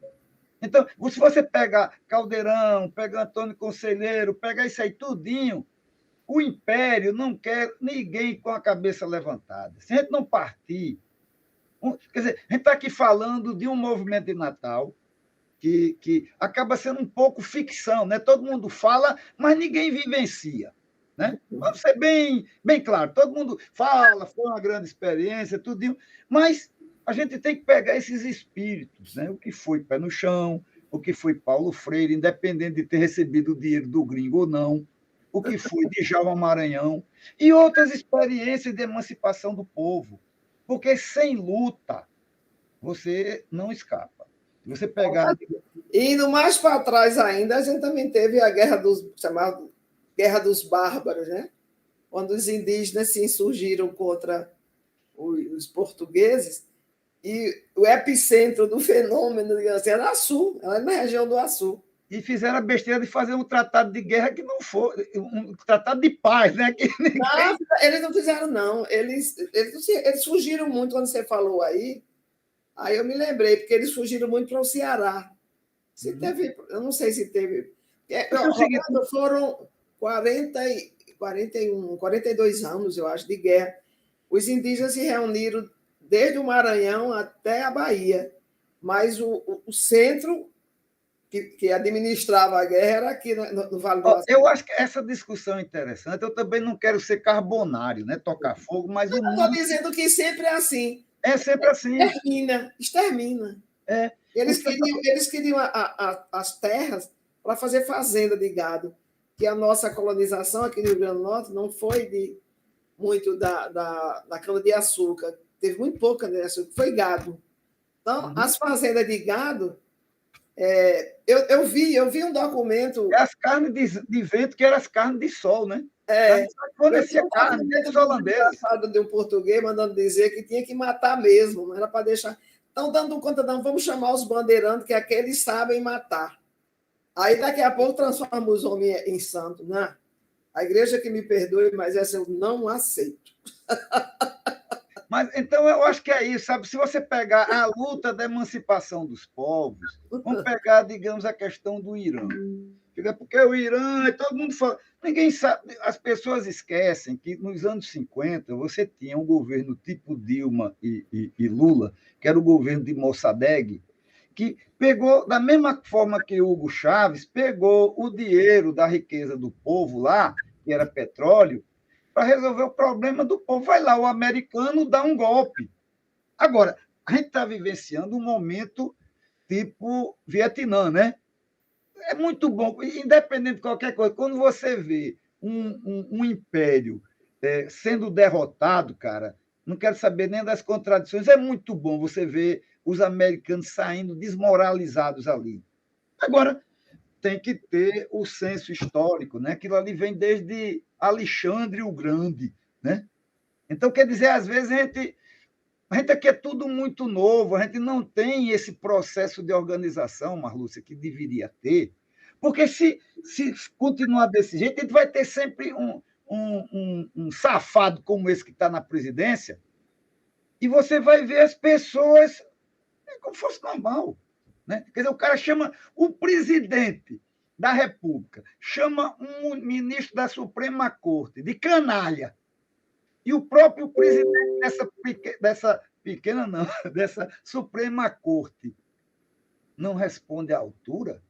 Então, se você pegar Caldeirão, pegar Antônio Conselheiro, pegar isso aí tudinho, o Império não quer ninguém com a cabeça levantada. Se a gente não partir... Quer dizer, a gente está aqui falando de um movimento de Natal que acaba sendo um pouco ficção, né? Todo mundo fala, mas ninguém vivencia. Né? Vamos ser bem claro, todo mundo fala, foi uma grande experiência, tudinho, mas a gente tem que pegar esses espíritos, né? O que foi Pé no Chão, o que foi Paulo Freire, independente de ter recebido o dinheiro do gringo ou não, o que foi Djalma Maranhão, e outras experiências de emancipação do povo. Porque sem luta, você não escapa. Você pegar... E indo mais para trás ainda, a gente também teve a guerra chamada Guerra dos Bárbaros, né? Quando os indígenas se insurgiram contra os portugueses, e o epicentro do fenômeno era Açu, era na região do Açu. E fizeram a besteira de fazer um tratado de guerra que não foi, um tratado de paz, né? Não, eles não fizeram, não. Eles fugiram muito quando você falou aí. Aí eu me lembrei, porque eles fugiram muito para o Ceará. Se teve, eu não sei se teve. Foram 42 anos, eu acho, de guerra. Os indígenas se reuniram desde o Maranhão até a Bahia, mas o centro que administrava a guerra era aqui no Vale do Açu. Eu acho que essa discussão é interessante. Eu também não quero ser carbonário, né? Tocar fogo, mas eu estou dizendo que sempre é assim. É sempre assim. Extermina. É. Eles queriam as terras para fazer fazenda de gado, que a nossa colonização aqui no Rio Grande do Norte não foi muito da cana-de-açúcar. Teve muito pouca cana-de-açúcar, foi gado. Então, as fazendas de gado, eu vi um documento... As carnes de vento, que eram as carnes de sol, né? Fornecia carne dos holandeses. De um português mandando dizer que tinha que matar mesmo, não era para deixar... Estão dando conta, não, vamos chamar os bandeirantes, que aqueles sabem matar. Aí, daqui a pouco, transforma os homens em santos, né? A igreja que me perdoe, mas essa eu não aceito. Mas então eu acho que é isso, sabe? Se você pegar a luta da emancipação dos povos, vamos pegar, digamos, a questão do Irã. Porque o Irã, todo mundo fala, ninguém sabe, as pessoas esquecem que nos anos 50 você tinha um governo tipo Dilma e Lula, que era o governo de Mossadegh, que pegou, da mesma forma que Hugo Chávez, pegou o dinheiro da riqueza do povo lá, que era petróleo, para resolver o problema do povo. Vai lá, o americano dá um golpe. Agora, a gente está vivenciando um momento tipo Vietnã, né? É muito bom, independente de qualquer coisa, quando você vê um império sendo derrotado, cara, não quero saber nem das contradições, é muito bom você ver os americanos saindo desmoralizados ali. Agora, tem que ter o senso histórico, né? Aquilo ali vem desde Alexandre o Grande, né? Então, quer dizer, às vezes a gente aqui é tudo muito novo, a gente não tem esse processo de organização, Marlúcia, que deveria ter, porque se continuar desse jeito, a gente vai ter sempre um safado como esse que está na presidência, e você vai ver as pessoas como se fosse normal. Né? Quer dizer, o cara chama o presidente da República, chama um ministro da Suprema Corte de canalha, e o próprio presidente dessa pequena, não, dessa Suprema Corte não responde à altura.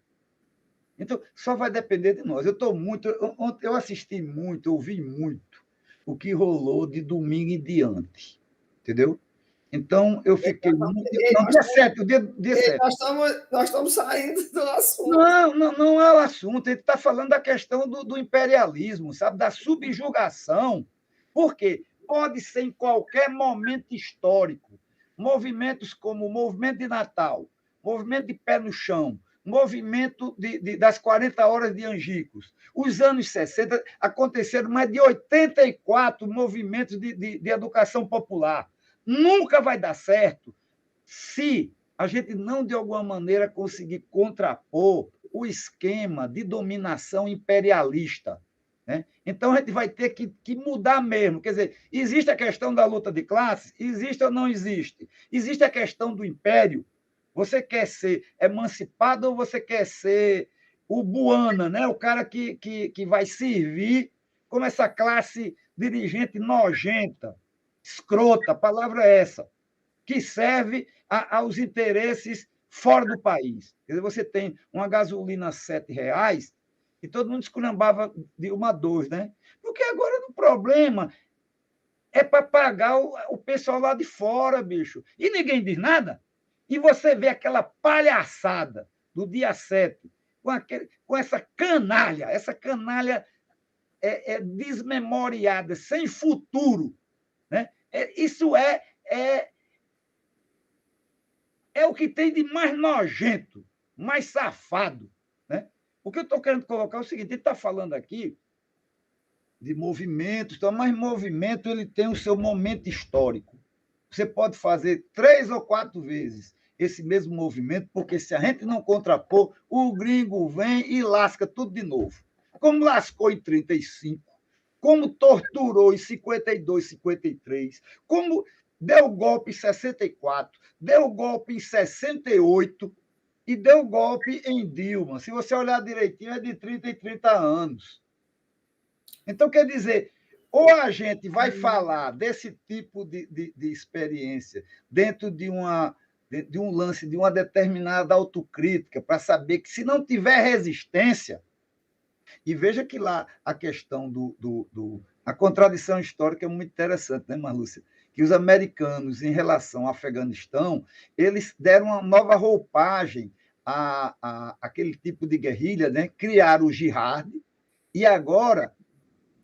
Então, só vai depender de nós. Eu assisti muito, ouvi muito o que rolou de domingo em diante, entendeu? Então, eu fiquei muito. Não, dia 7, o dia 7. Nós estamos saindo do assunto. Não é o assunto. Ele está falando da questão do imperialismo, sabe? Da subjugação. Por quê? Pode ser em qualquer momento histórico. Movimentos como o movimento de Natal, movimento de Pé no Chão, movimento das 40 horas de Angicos. Os anos 60 aconteceram mais de 84 movimentos de educação popular. Nunca vai dar certo se a gente não, de alguma maneira, conseguir contrapor o esquema de dominação imperialista. Né? Então, a gente vai ter que mudar mesmo. Quer dizer, existe a questão da luta de classes? Existe ou não existe? Existe a questão do império? Você quer ser emancipado ou você quer ser o buana, né? O cara que vai servir como essa classe dirigente nojenta, escrota, a palavra é essa, que serve aos interesses fora do país. Quer dizer, você tem uma gasolina a R$7 e todo mundo esculhambava de 1 a 2, né? Porque agora o problema é para pagar o pessoal lá de fora, bicho. E ninguém diz nada. E você vê aquela palhaçada do dia 7, com essa canalha desmemoriada, sem futuro. Né? Isso é o que tem de mais nojento, mais safado. Né? O que eu estou querendo colocar é o seguinte: ele está falando aqui de movimentos, mas movimento ele tem o seu momento histórico. Você pode fazer 3 ou 4 vezes esse mesmo movimento, porque se a gente não contrapor, o gringo vem e lasca tudo de novo. Como lascou em 35, como torturou em 52, 53, como deu golpe em 64, deu golpe em 68 e deu golpe em Dilma. Se você olhar direitinho, é de 30 em 30 anos. Então, quer dizer, ou a gente vai falar desse tipo de experiência dentro de um lance, de uma determinada autocrítica, para saber que, se não tiver resistência, e veja que lá a questão a contradição histórica é muito interessante, né, Marlúcia? Que os americanos, em relação ao Afeganistão, eles deram uma nova roupagem àquele tipo de guerrilha, né? Criaram o jihad, e agora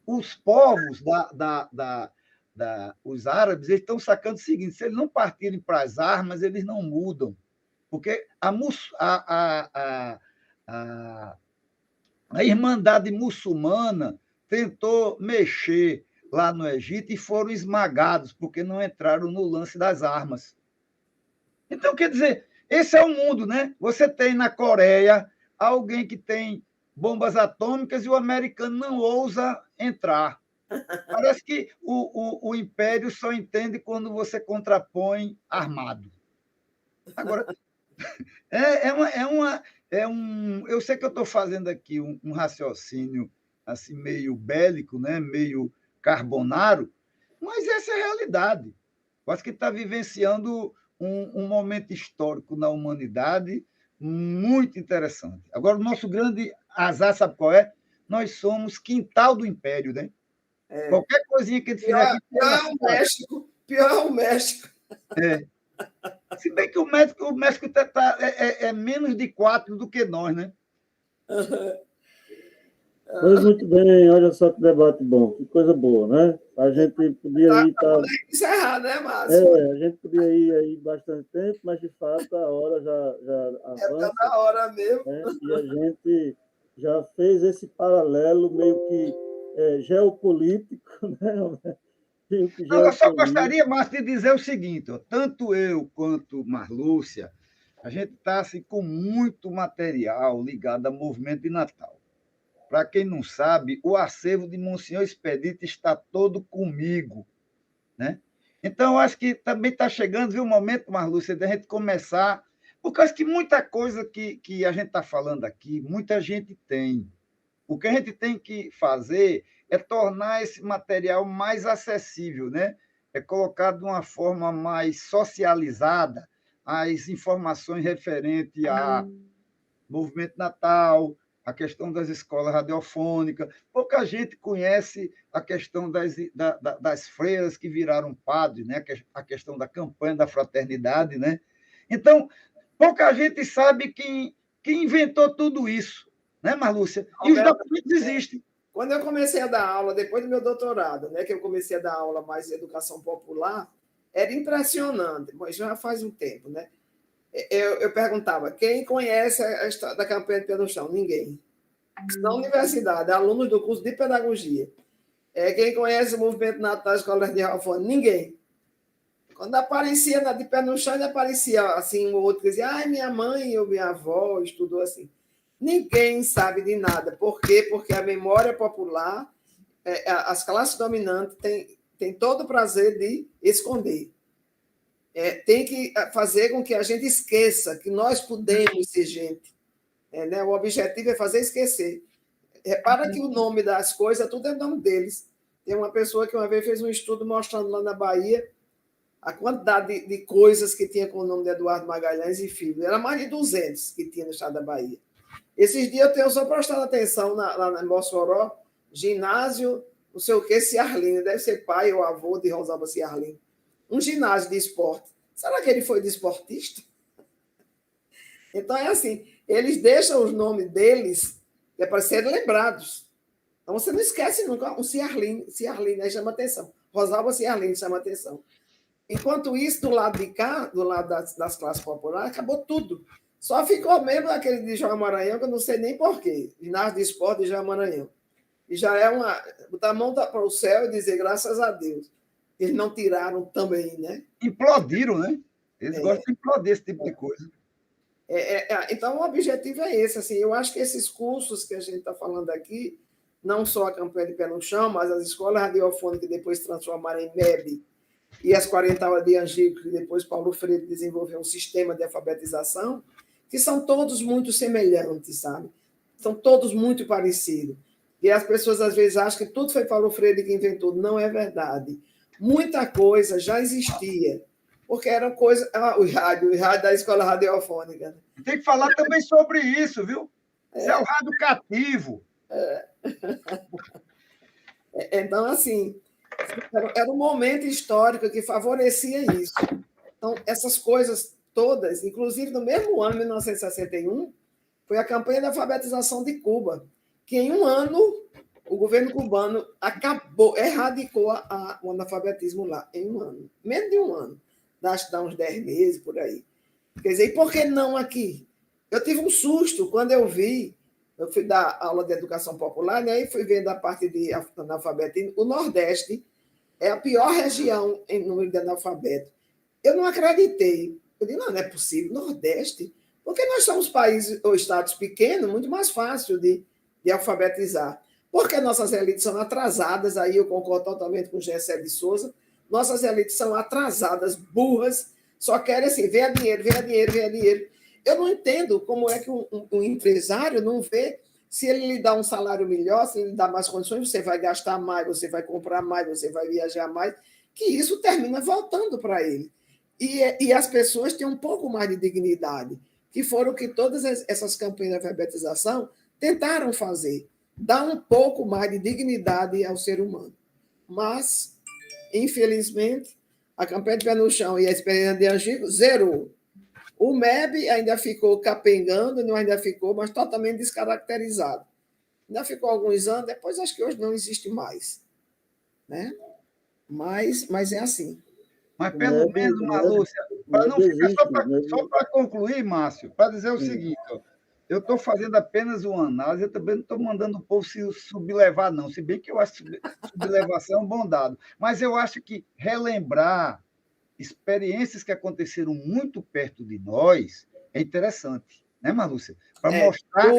os povos os árabes, eles estão sacando o seguinte: se eles não partirem para as armas, eles não mudam. Porque a Irmandade Muçulmana tentou mexer lá no Egito e foram esmagados, porque não entraram no lance das armas. Então, quer dizer, esse é o mundo, né? Você tem na Coreia alguém que tem bombas atômicas e o americano não ousa entrar. Parece que o império só entende quando você contrapõe armado. Agora, eu sei que eu estou fazendo aqui um raciocínio assim meio bélico, né? Meio carbonaro, mas essa é a realidade. Eu acho que está vivenciando um momento histórico na humanidade muito interessante. Agora, o nosso grande azar, sabe qual é? Nós somos quintal do império, né? Qualquer coisinha que a gente fizer aqui... Pior é o México. Pior é o México. É. Se bem que o México é menos de 4 do que nós, né? Pois muito bem, olha só que debate bom, que coisa boa, né? A gente podia ir... Tá encerrar, né, Márcio? A gente podia ir aí bastante tempo, mas de fato a hora já avança. Tá na hora mesmo. Né? E a gente já fez esse paralelo meio que geopolítico, né? Não, eu só gostaria, Márcio, de dizer o seguinte: ó, tanto eu quanto Marlúcia, a gente está assim, com muito material ligado ao movimento de Natal. Para quem não sabe, o acervo de Monsenhor Expedito está todo comigo. Né? Então, eu acho que também está chegando, viu, o momento, Marlúcia, de a gente começar, porque eu acho que muita coisa que a gente está falando aqui, muita gente tem. O que a gente tem que fazer é tornar esse material mais acessível, né? É colocar de uma forma mais socializada as informações referentes a movimento Natal, a questão das escolas radiofônicas. Pouca gente conhece a questão das freiras que viraram padres, né? A questão da campanha da fraternidade. Né? Então, pouca gente sabe quem inventou tudo isso, né, Marlúcia? E os documentos existem. Quando eu comecei a dar aula, depois do meu doutorado, né, que eu comecei a dar aula mais de educação popular, era impressionante, mas já faz um tempo, né? Eu perguntava, quem conhece a história da campanha de Pé no Chão? Ninguém. Na universidade, alunos do curso de pedagogia. Quem conhece o movimento Natal das escolas de Ralfone? Ninguém. Quando aparecia de Pé no Chão, ainda aparecia assim, um outro que dizia, minha mãe ou minha avó estudou assim. Ninguém sabe de nada. Por quê? Porque a memória popular, as classes dominantes têm todo o prazer de esconder. Tem que fazer com que a gente esqueça que nós podemos ser gente. Né? O objetivo é fazer esquecer. Repara que o nome das coisas, tudo é nome deles. Tem uma pessoa que uma vez fez um estudo mostrando lá na Bahia a quantidade de coisas que tinha com o nome de Eduardo Magalhães e Filho. Era mais de 200 que tinha no estado da Bahia. Esses dias eu tenho só prestado atenção lá em Mossoró, ginásio, não sei o que, Ciarline, deve ser pai ou avô de Rosalba Ciarline. Um ginásio de esporte. Será que ele foi desportista? Então, é assim, eles deixam os nomes deles para serem lembrados. Então, você não esquece nunca um Ciarline, aí chama atenção. Rosalba Ciarline chama atenção. Enquanto isso, do lado de cá, do lado das classes populares, acabou tudo. Só ficou mesmo aquele de João Maranhão, que eu não sei nem porquê. Ginásio de esporte de João Maranhão. E já é botar a mão para o céu e dizer graças a Deus. Eles não tiraram também, né? Implodiram, né? Eles gostam de implodir esse tipo de coisa. Então, o objetivo é esse. Assim, eu acho que esses cursos que a gente está falando aqui, não só a campanha de Pé no Chão, mas as escolas radiofônicas que depois se transformaram em MEB, e as 40 aulas de Angílico, que depois Paulo Freire desenvolveu um sistema de alfabetização, que são todos muito semelhantes, sabe? São todos muito parecidos. E as pessoas, às vezes, acham que tudo foi Paulo Freire que inventou. Não é verdade. Muita coisa já existia, porque era coisa... o rádio da escola radiofônica. Tem que falar também sobre isso, viu? Isso é o rádio cativo. Então, assim, era um momento histórico que favorecia isso. Então, essas coisas todas, inclusive no mesmo ano, 1961, foi a campanha de alfabetização de Cuba, que em um ano o governo cubano erradicou o analfabetismo lá, em um ano. Menos de um ano. Acho que dá uns 10 meses, por aí. Quer dizer, e por que não aqui? Eu tive um susto quando eu vi, eu fui dar aula de educação popular, né, e fui vendo a parte de analfabetismo. O Nordeste é a pior região em número de analfabetos. Eu não acreditei. Eu disse, não é possível. Nordeste? Porque nós somos países ou estados pequenos, muito mais fácil de alfabetizar. Porque nossas elites são atrasadas, aí eu concordo totalmente com o Gessé de Souza, nossas elites são atrasadas, burras, só querem assim, venha dinheiro, venha dinheiro, venha dinheiro. Eu não entendo como é que um empresário não vê se ele lhe dá um salário melhor, se ele lhe dá mais condições, você vai gastar mais, você vai comprar mais, você vai viajar mais, que isso termina voltando para ele. E as pessoas têm um pouco mais de dignidade, que foram o que todas essas campanhas de alfabetização tentaram fazer, dar um pouco mais de dignidade ao ser humano. Mas, infelizmente, a campanha de pé no chão e a experiência de Angico zerou. O MEB ainda ficou capengando, não ainda ficou, mas totalmente descaracterizado. Ainda ficou alguns anos, depois acho que hoje não existe mais. Né? Mas é assim. Mas pelo menos, Marlúcia, para não ficar só para concluir, Márcio, para dizer o seguinte, ó, eu estou fazendo apenas uma análise, eu também não estou mandando o povo se sublevar, não, se bem que eu acho que sublevação é um bom dado. Mas eu acho que relembrar experiências que aconteceram muito perto de nós é interessante, né, Marlúcia? Para mostrar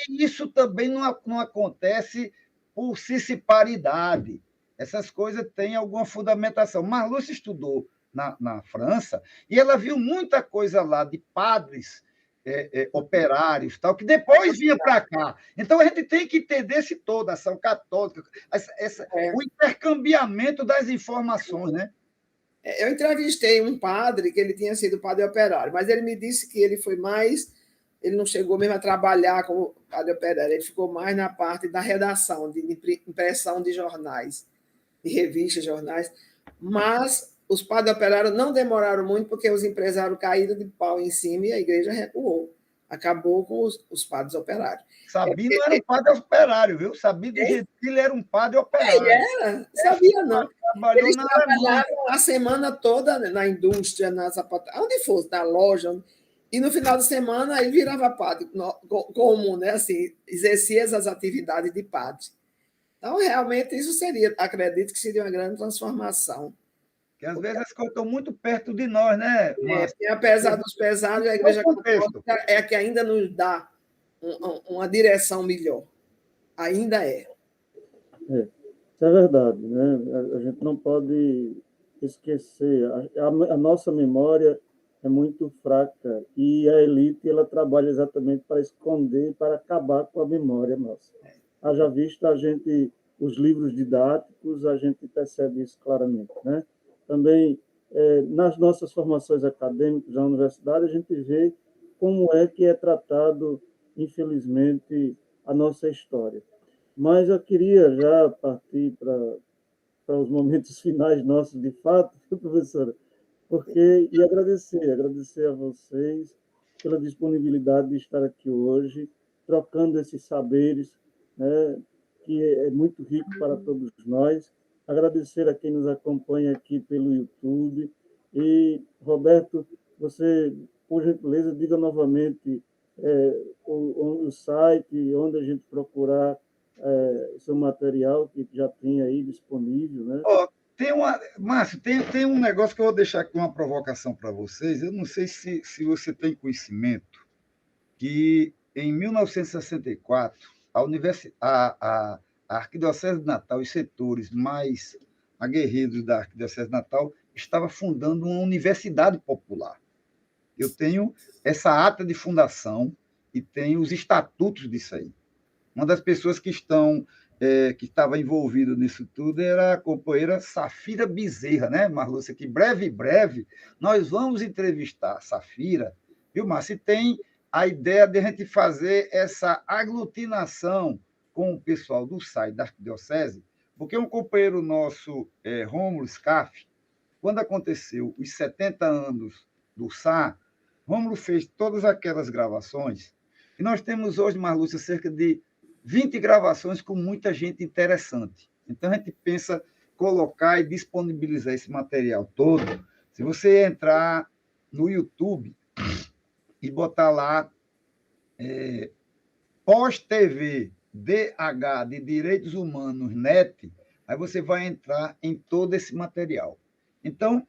que isso também não acontece por cissiparidade. Essas coisas têm alguma fundamentação. Marlúcia estudou na França e ela viu muita coisa lá de padres operários, tal, que depois vinha para cá. Então, a gente tem que entender esse todo, a ação católica, o intercambiamento das informações, né? Eu entrevistei um padre, que ele tinha sido padre operário, mas ele me disse que ele foi mais... Ele não chegou mesmo a trabalhar como padre operário, ele ficou mais na parte da redação, de impressão de jornais, de revistas, jornais. Mas os padres operários não demoraram muito, porque os empresários caíram de pau em cima e a igreja recuou. Acabou com os padres operários. Sabino era um padre operário, viu? Sabino de Gentili era um padre operário. Era? Sabia, não. Eles trabalharam a semana toda na indústria, na sapataria, onde fosse, na loja, e no final de semana ele virava padre comum, né? Assim, exercia as atividades de padre. Então, realmente, isso seria, acredito que seria uma grande transformação. Que às vezes as coisas estão muito perto de nós, né? E apesar dos pesares, a Igreja Católica é a que ainda nos dá uma direção melhor. Ainda é. Isso é verdade, né? A gente não pode esquecer. A nossa memória é muito fraca e a elite ela trabalha exatamente para esconder, para acabar com a memória nossa. Haja vista os livros didáticos, a gente percebe isso claramente, né? Também nas nossas formações acadêmicas na universidade a gente vê como é que é tratado, infelizmente, a nossa história. Mas eu queria já partir para os momentos finais nossos, de fato, professora, e agradecer a vocês pela disponibilidade de estar aqui hoje, trocando esses saberes, né, que é muito rico para todos nós. Agradecer a quem nos acompanha aqui pelo YouTube. E, Roberto, você, por gentileza, diga novamente o site, onde a gente procurar seu material, que já tem aí disponível, né? Márcio, tem um negócio que eu vou deixar aqui, uma provocação para vocês. Eu não sei se você tem conhecimento que, em 1964, a Arquidiocese de Natal, os setores mais aguerridos da Arquidiocese de Natal, estava fundando uma universidade popular. Eu tenho essa ata de fundação e tenho os estatutos disso aí. Uma das pessoas que estava envolvida nisso tudo era a companheira Safira Bezerra, né, Marlúcia? Que breve, nós vamos entrevistar a Safira, viu, Márcio? E tem a ideia de a gente fazer essa aglutinação com o pessoal do site da Arquidiocese, porque um companheiro nosso, Rômulo Scaff, quando aconteceu os 70 anos do SAR, Rômulo fez todas aquelas gravações, e nós temos hoje, Marlúcia, cerca de 20 gravações com muita gente interessante. Então, a gente pensa colocar e disponibilizar esse material todo. Se você entrar no YouTube e botar lá Pós-TV DH de Direitos Humanos NET, aí você vai entrar em todo esse material. Então,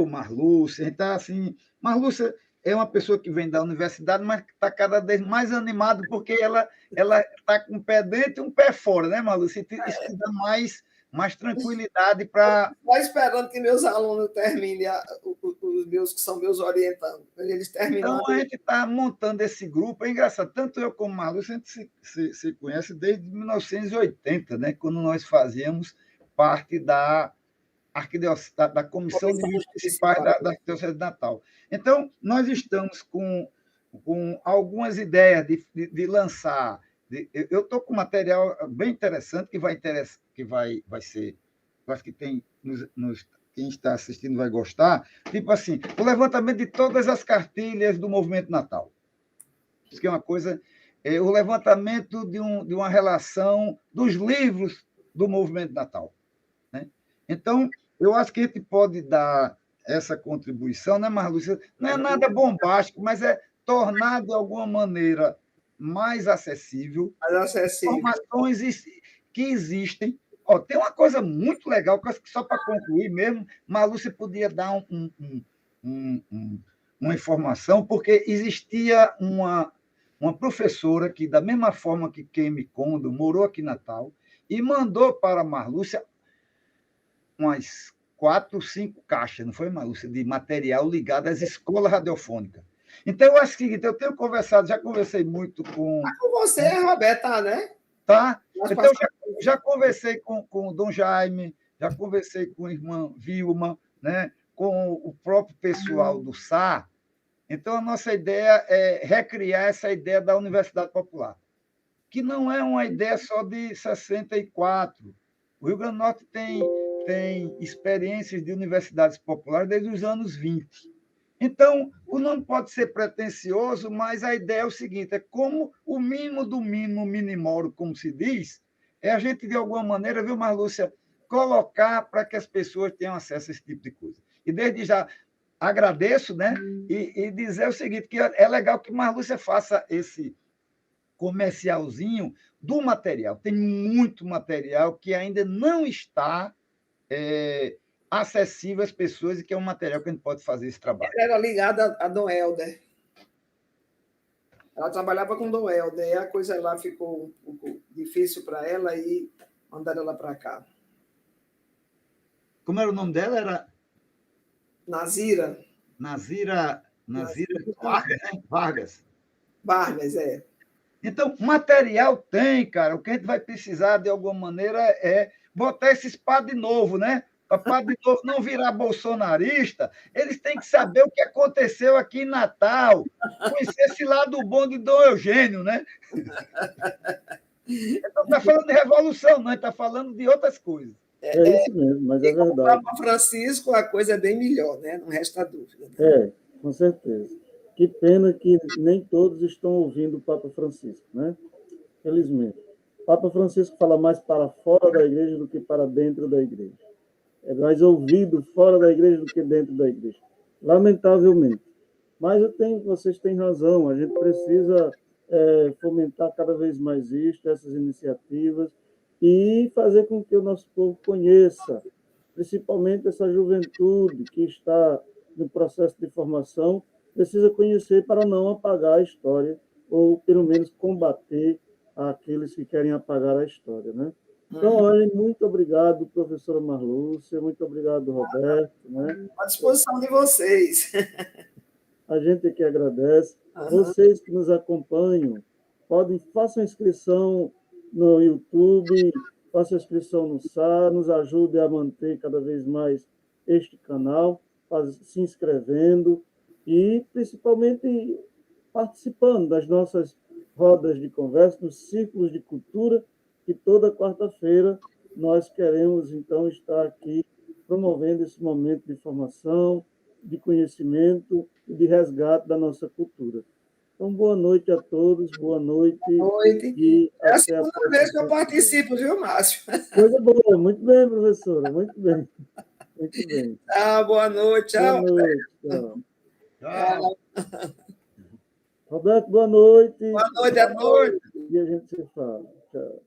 Marlúcia, a gente está assim... Marlúcia é uma pessoa que vem da universidade, mas está cada vez mais animado, porque ela está com um pé dentro e um pé fora, né, Marlúcia? Isso te dá mais tranquilidade para... Estou esperando que meus alunos terminem, os meus que são meus orientandos. Eles terminando. Então, a gente está montando esse grupo. É engraçado, tanto eu como Marlúcia, a gente se conhece desde 1980, né, quando nós fazíamos parte da Comissão de Municipais da Arquidiocese de Natal. Então, nós estamos com algumas ideias de lançar. Eu estou com material bem interessante que vai ser, eu acho que quem está assistindo vai gostar, tipo assim, o levantamento de todas as cartilhas do Movimento Natal. Isso que é uma coisa, o levantamento de uma relação dos livros do Movimento Natal, né? Então, eu acho que a gente pode dar essa contribuição, né, Marlúcia? Não é nada bombástico, mas é tornar, de alguma maneira, mais acessível informações que existem. Tem uma coisa muito legal, que eu acho que só para concluir mesmo, Marlúcia podia dar uma informação, porque existia uma professora que, da mesma forma que Kemi Kondo, morou aqui em Natal, e mandou para Marlúcia umas 4, 5 caixas, não foi, Marlúcia, de material ligado às escolas radiofônicas. Então, eu acho que eu tenho conversado, já conversei muito com... com você, Roberta, né? Tá? Então, já conversei com o Dom Jaime, já conversei com a irmã Vilma, né? Com o próprio pessoal do SAR. Então, a nossa ideia é recriar essa ideia da Universidade Popular, que não é uma ideia só de 64. O Rio Grande do Norte tem experiências de universidades populares desde os anos 20. Então, o nome pode ser pretensioso, mas a ideia é o seguinte, é como o mínimo do mínimo, minimoro, como se diz, é a gente, de alguma maneira, viu, Marlúcia, colocar para que as pessoas tenham acesso a esse tipo de coisa. E desde já agradeço, né? E dizer o seguinte, que é legal que Marlúcia faça esse comercialzinho do material. Tem muito material que ainda não está acessível às pessoas e que é um material que a gente pode fazer esse trabalho. Ela era ligada a Dom Helder. Ela trabalhava com Dom Helder, e a coisa lá ficou um pouco difícil para ela e mandaram ela para cá. Como era o nome dela? Era Nazira Vargas, né? Vargas, é. Então, material tem, cara. O que a gente vai precisar, de alguma maneira, é botar esses padres de novo, né? Para padre de novo não virar bolsonarista, eles têm que saber o que aconteceu aqui em Natal, conhecer esse lado bom de Dom Eugênio, né? Então, está falando de revolução, não, está falando de outras coisas. É isso mesmo, mas é verdade. Para Papa Francisco, a coisa é bem melhor, né? Não resta dúvida. Né? Com certeza. Que pena que nem todos estão ouvindo o Papa Francisco, né? Felizmente. O Papa Francisco fala mais para fora da igreja do que para dentro da igreja. É mais ouvido fora da igreja do que dentro da igreja. Lamentavelmente. Mas vocês têm razão, a gente precisa fomentar cada vez mais essas iniciativas, e fazer com que o nosso povo conheça, principalmente essa juventude que está no processo de formação, precisa conhecer para não apagar a história, ou pelo menos combater aqueles que querem apagar a história, né? Então, olha, muito obrigado, professora Marlúcia, muito obrigado, Roberto. Né? À disposição de vocês. A gente aqui agradece. Vocês que nos acompanham, façam inscrição no YouTube, façam inscrição no SAR, nos ajude a manter cada vez mais este canal, se inscrevendo e, principalmente, participando das nossas rodas de conversa, dos círculos de cultura, que toda quarta-feira nós queremos, então, estar aqui promovendo esse momento de formação, de conhecimento e de resgate da nossa cultura. Então, boa noite a todos, boa noite. Boa noite. E é a segunda vez que eu participo, viu, Márcio? Coisa boa, muito bem, professora, muito bem. Muito bem. Boa noite, tchau. Boa noite, tchau. Tchau. Roberto, boa noite. Boa noite a todos. E a gente se fala. Tchau.